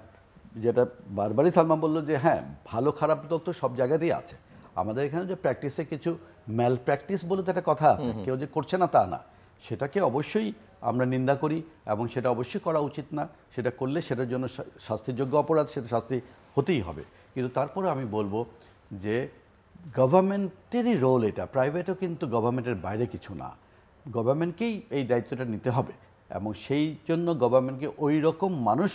যেটা বারবারই সালমা বললো যে হ্যাঁ, ভালো খারাপ তো সব জায়গাতেই আছে। আমাদের এখানে যে প্র্যাকটিসে কিছু ম্যাল প্র্যাকটিস বলে তো একটা কথা আছে, কেউ যে করছে না তা না, সেটাকে অবশ্যই আমরা নিন্দা করি এবং সেটা অবশ্যই করা উচিত না। সেটা করলে সেটার জন্য শাস্তিযোগ্য অপরাধ, সেটা শাস্তি হতেই হবে। কিন্তু তারপরে আমি বলবো যে গভর্নমেন্টেরই রোল এটা, প্রাইভেটও কিন্তু গভর্নমেন্টের বাইরে কিছু না। গভর্নমেন্টকেই এই দায়িত্বটা নিতে হবে এবং সেই জন্য গভর্নমেন্টকে ওই রকম মানুষ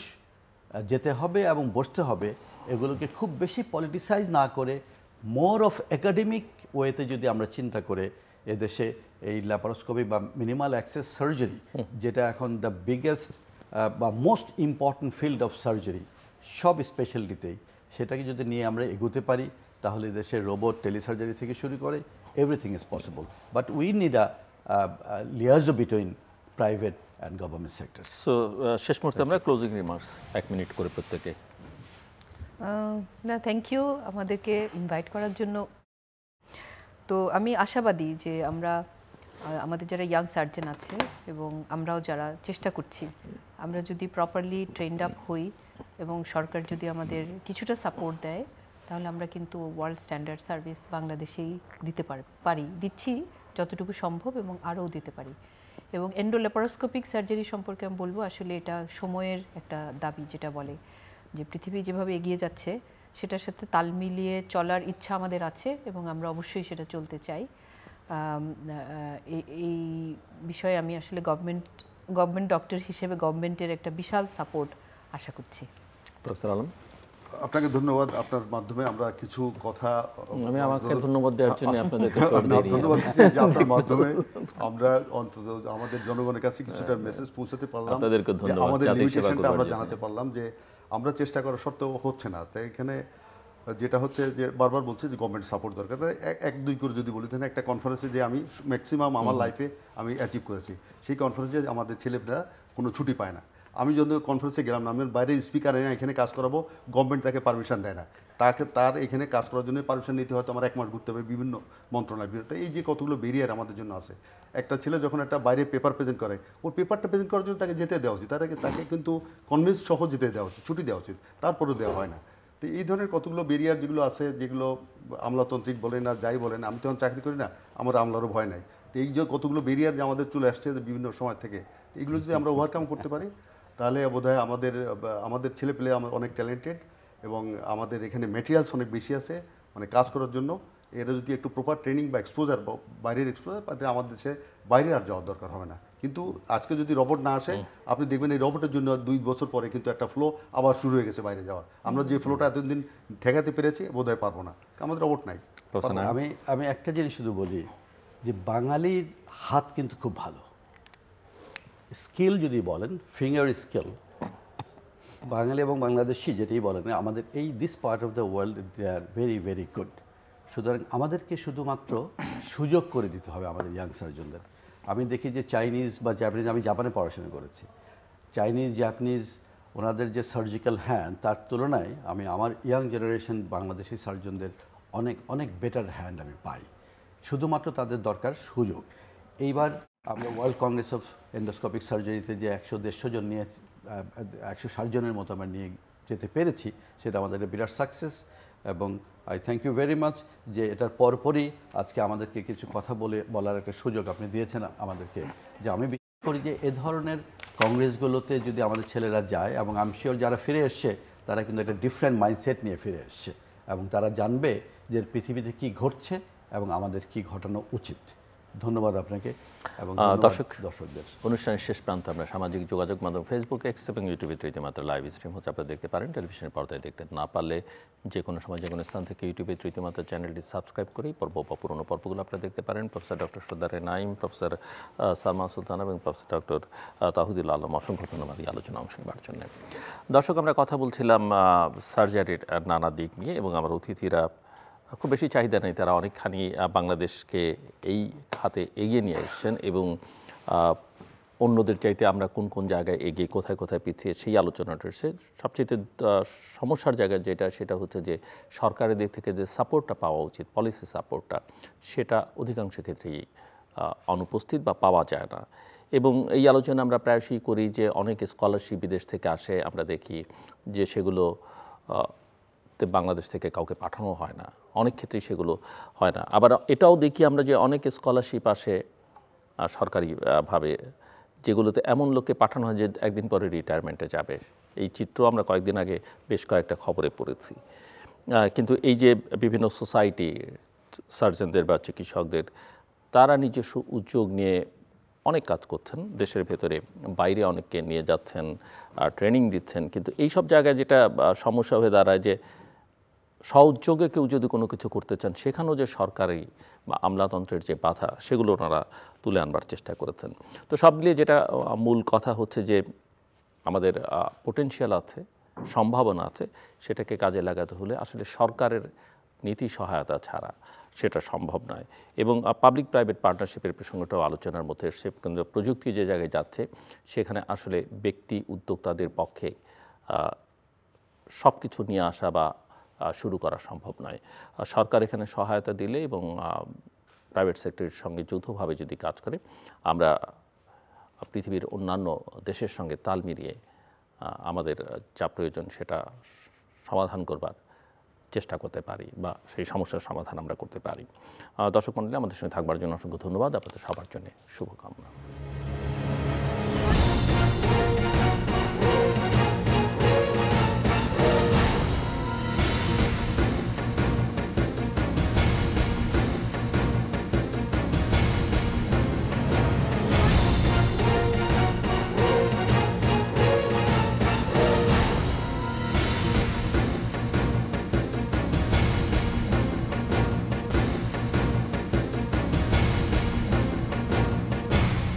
যেতে হবে এবং বসতে হবে, এগুলোকে খুব বেশি পলিটিসাইজ না করে মোর অফ একাডেমিক ওয়েতে যদি আমরা চিন্তা করে এদেশে এই ল্যাপারোস্কোপি বা মিনিমাল অ্যাক্সেস সার্জারি, যেটা এখন দ্য বিগেস্ট বা most important field of surgery সব স্পেশালিটিতেই, সেটাকে যদি নিয়ে আমরা এগোতে পারি তাহলে দেশের রোবট, টেলিসার্জারি থেকে শুরু করে everything is possible. But we need a liaison between private and government sectors. So শেষ মুহূর্তে আমরা ক্লোজিং রিমার্কস 1 মিনিট করে প্রত্যেকে। না, থ্যাংক ইউ আমাদেরকে ইনভাইট করার জন্য। তো আমি আশাবাদী যে আমরা আমাদের যারা ইয়াং সার্জন আছে এবং আমরাও যারা চেষ্টা করছি, আমরা যদি প্রপারলি ট্রেন্ড আপ হই এবং সরকার যদি আমাদের কিছুটা সাপোর্ট দেয়, তাহলে আমরা কিন্তু ওয়ার্ল্ড স্ট্যান্ডার্ড সার্ভিস বাংলাদেশেই দিতে পারি, দিচ্ছি যতটুকু সম্ভব এবং আরও দিতে পারি। এবং এন্ডোল্যাপারোস্কোপিক সার্জারি সম্পর্কে আমি বলবো, আসলে এটা সময়ের একটা দাবি, যেটা বলে যে পৃথিবী যেভাবে এগিয়ে যাচ্ছে সেটার সাথে তাল মিলিয়ে চলার ইচ্ছা আমাদের আছে এবং আমরা অবশ্যই সেটা চলতে চাই। এই বিষয়ে আমি আসলে গভর্নমেন্ট ডক্টর হিসেবে গভর্নমেন্টের একটা বিশাল সাপোর্ট আশা করছি। প্রফেসর আলম, আপনাকে ধন্যবাদ। আপনার মাধ্যমে আমরা কিছু কথা, আমি আমাকে ধন্যবাদ দেওয়ার জন্য আপনাদেরকে ধন্যবাদ দিচ্ছি যে আপনার মাধ্যমে আমরা অন্তত আমাদের জনগণের কাছে কিছুটা মেসেজ পৌঁছাতে পারলাম, আমাদের লিমিটেশনটা আমরা জানাতে পারলাম যে আমরা চেষ্টা করা সত্ত্বেও হচ্ছে না। তাই এখানে যেটা হচ্ছে যে বারবার বলছি যে গভর্নমেন্ট সাপোর্ট দরকার। 1-2 করে যদি বলি, তাহলে একটা কনফারেন্সে যে আমি ম্যাক্সিমাম আমার লাইফে আমি অ্যাচিভ করেছি, সেই কনফারেন্সে আমাদের ছেলেরা কোনো ছুটি পায় না। আমি যখন কনফারেন্সে গেলাম না, আমি বাইরে স্পিকার এখানে কাজ করাবো, গভর্নমেন্ট তাকে পারমিশন দেয় না। তার এখানে কাজ করার জন্য পারমিশন নিতে হয়তো আমার 1 মাস ঘুরতে হবে বিভিন্ন মন্ত্রণালয় বিরুদ্ধে। এই যে কতগুলো ব্যারিয়ার আমাদের জন্য আছে। একটা ছেলে যখন একটা বাইরে পেপার প্রেজেন্ট করে, ওর পেপারটা প্রেজেন্ট করার জন্য তাকে যেতে দেওয়া উচিত, তাকে কিন্তু কনভিন্স সহ যেতে দেওয়া উচিত, ছুটি দেওয়া উচিত, তারপরেও দেওয়া হয় না। তো এই ধরনের কতগুলো ব্যারিয়ার যেগুলো আছে, যেগুলো আমলাতান্ত্রিক বলেন আর যাই বলেন, আমি তখন চাকরি করি না, আমার আমলারও ভয় নাই। তো এই যে কতগুলো ব্যারিয়ার যে আমাদের চলে আসছে বিভিন্ন সময় থেকে, এগুলো যদি আমরা ওভারকাম করতে পারি, তাহলে বোধহয় আমাদের ছেলেপেলে অনেক ট্যালেন্টেড এবং আমাদের এখানে ম্যাটেরিয়ালস অনেক বেশি আছে মানে কাজ করার জন্য। এরা যদি একটু প্রপার ট্রেনিং বা এক্সপোজার, বাইরের এক্সপোজার, তাহলে আমাদের দেশে বাইরে আর যাওয়ার দরকার হবে না। কিন্তু আজকে যদি রোবট না আসে, আপনি দেখবেন এই রোবটের জন্য 2 বছর পরে কিন্তু একটা ফ্লো আবার শুরু হয়ে গেছে বাইরে যাওয়ার। আমরা যে ফ্লোটা এতদিন ঠেকাতে পেরেছি বোধহয় পারবো না, আমাদের রোবট নাই। আমি একটা জিনিস শুধু বলি যে বাঙালির হাত কিন্তু খুব ভালো। স্কিল যদি বলেন, ফিঙ্গার স্কিল, বাঙালি এবং বাংলাদেশি যেটাই বলেন, আমাদের এই this part of the world they are very very good. সুতরাং আমাদেরকে শুধুমাত্র সুযোগ করে দিতে হবে আমাদের ইয়াং সার্জনদের। আমি দেখি যে চাইনিজ বা জাপানিজ, আমি জাপানে পড়াশোনা করেছি, চাইনিজ জাপানিজ ওনাদের যে সার্জিক্যাল হ্যান্ড, তার তুলনায় আমি আমার ইয়াং জেনারেশন বাংলাদেশি সার্জনদের অনেক অনেক বেটার হ্যান্ড আমি পাই। শুধুমাত্র তাদের দরকার সুযোগ। এইবার আমরা ওয়ার্ল্ড কংগ্রেস অফ এন্ডোস্কোপিক সার্জারিতে যে 100-150 জন নিয়ে 160 জনের মতো আমরা নিয়ে যেতে পেরেছি, সেটা আমাদের বিরাট সাকসেস। এবং I thank you very much যে এটার পরপরই আজকে আমাদেরকে কিছু কথা বলার একটা সুযোগ আপনি দিয়েছেন আমাদেরকে। যে আমি বিশ্বাস করি যে এ ধরনের কংগ্রেসগুলোতে যদি আমাদের ছেলেরা যায়, এবং আমি শিওর যারা ফিরে এসছে তারা কিন্তু একটা ডিফারেন্ট মাইন্ডসেট নিয়ে ফিরে এসছে, এবং তারা জানবে যে পৃথিবীতে কি ঘটছে এবং আমাদের কি ঘটানো উচিত। ধন্যবাদ আপনাকে এবং দর্শকদের। অনুষ্ঠানের শেষ প্রান্তে আমরা সামাজিক যোগাযোগ মাধ্যম ফেসবুক, এক্স এবং ইউটিউবে রীতিমাত্র লাইভ স্ট্রিম হচ্ছে, আপনারা দেখতে পারেন। টেলিভিশনের পর্দায় দেখতে না পারলে যে কোনো সময় যে কোনো স্থান থেকে ইউটিউবে রীতিমাত্র চ্যানেলটি সাবস্ক্রাইব করেই পর্ব বা পুরোনো পর্বগুলো আপনারা দেখতে পারেন। প্রফেসর ডক্টর সর্দার নাইম, প্রফেসর সালমান সুলতান এবং প্রফেসর ডক্টর তাহিদুল আলম, অসংখ্য ধন্যবাদ এই আলোচনা অংশ নেওয়ার জন্য। দর্শক, আমরা কথা বলছিলাম সার্জারির নানা দিক নিয়ে এবং আমার অতিথিরা খুব বেশি চাহিদা নেই, তারা অনেকখানি বাংলাদেশকে এই খাতে এগিয়ে নিয়ে এসছেন এবং অন্যদের চাইতে আমরা কোন কোন জায়গায় এগিয়ে, কোথায় কোথায় পিছিয়ে, সেই আলোচনাটা এসে সবচেয়ে সমস্যার জায়গা সেটা হচ্ছে যে সরকারের দিক থেকে যে সাপোর্টটা পাওয়া উচিত, পলিসি সাপোর্টটা, সেটা অধিকাংশ ক্ষেত্রেই অনুপস্থিত বা পাওয়া যায় না। এবং এই আলোচনা আমরা প্রায়শই করি যে অনেক স্কলারশিপ বিদেশ থেকে আসে, আমরা দেখি যে সেগুলো বাংলাদেশ থেকে কাউকে পাঠানো হয় না, অনেক ক্ষেত্রেই সেগুলো হয় না। আবার এটাও দেখি আমরা যে অনেক স্কলারশিপ আসে সরকারিভাবে, যেগুলোতে এমন লোককে পাঠানো হয় যে একদিন পরে রিটায়ারমেন্টে যাবে। এই চিত্র আমরা কয়েকদিন আগে বেশ কয়েকটা খবরে পড়েছি। কিন্তু এই যে বিভিন্ন সোসাইটি সার্জনদের বা চিকিৎসকদের, তারা নিজস্ব উদ্যোগ নিয়ে অনেক কাজ করছেন, দেশের ভেতরে বাইরে অনেককে নিয়ে যাচ্ছেন, ট্রেনিং দিচ্ছেন। কিন্তু এই সব জায়গায় যেটা সমস্যা হয়ে দাঁড়ায় যে সহযোগে কেউ যদি কোনো কিছু করতে চান, সেখানেও যে সরকারি বা আমলাতন্ত্রের যে বাধা, সেগুলো ওনারা তুলে আনবার চেষ্টা করেছেন। তো সব মিলিয়ে যেটা মূল কথা হচ্ছে যে আমাদের পোটেনশিয়াল আছে, সম্ভাবনা আছে, সেটাকে কাজে লাগাতে হলে আসলে সরকারের নীতি সহায়তা ছাড়া, সেটা সম্ভব নয়। এবং পাবলিক প্রাইভেট পার্টনারশিপের প্রসঙ্গটাও আলোচনার মধ্যে এসছে, কিন্তু প্রযুক্তি যে জায়গায় যাচ্ছে সেখানে আসলে ব্যক্তি উদ্যোক্তাদের পক্ষে সব কিছু নিয়ে আসা বা শুরু করা সম্ভব নয়। সরকার এখানে সহায়তা দিলে এবং প্রাইভেট সেক্টরের সঙ্গে যৌথভাবে যদি কাজ করে, আমরা পৃথিবীর অন্যান্য দেশের সঙ্গে তাল মিলিয়ে আমাদের যা প্রয়োজন সেটা সমাধান করবার চেষ্টা করতে পারি বা সেই সমস্যার সমাধান আমরা করতে পারি। দর্শক মণ্ডলী, আমাদের সঙ্গে থাকবার জন্য অসংখ্য ধন্যবাদ। আপনাদের সবার জন্য শুভকামনা।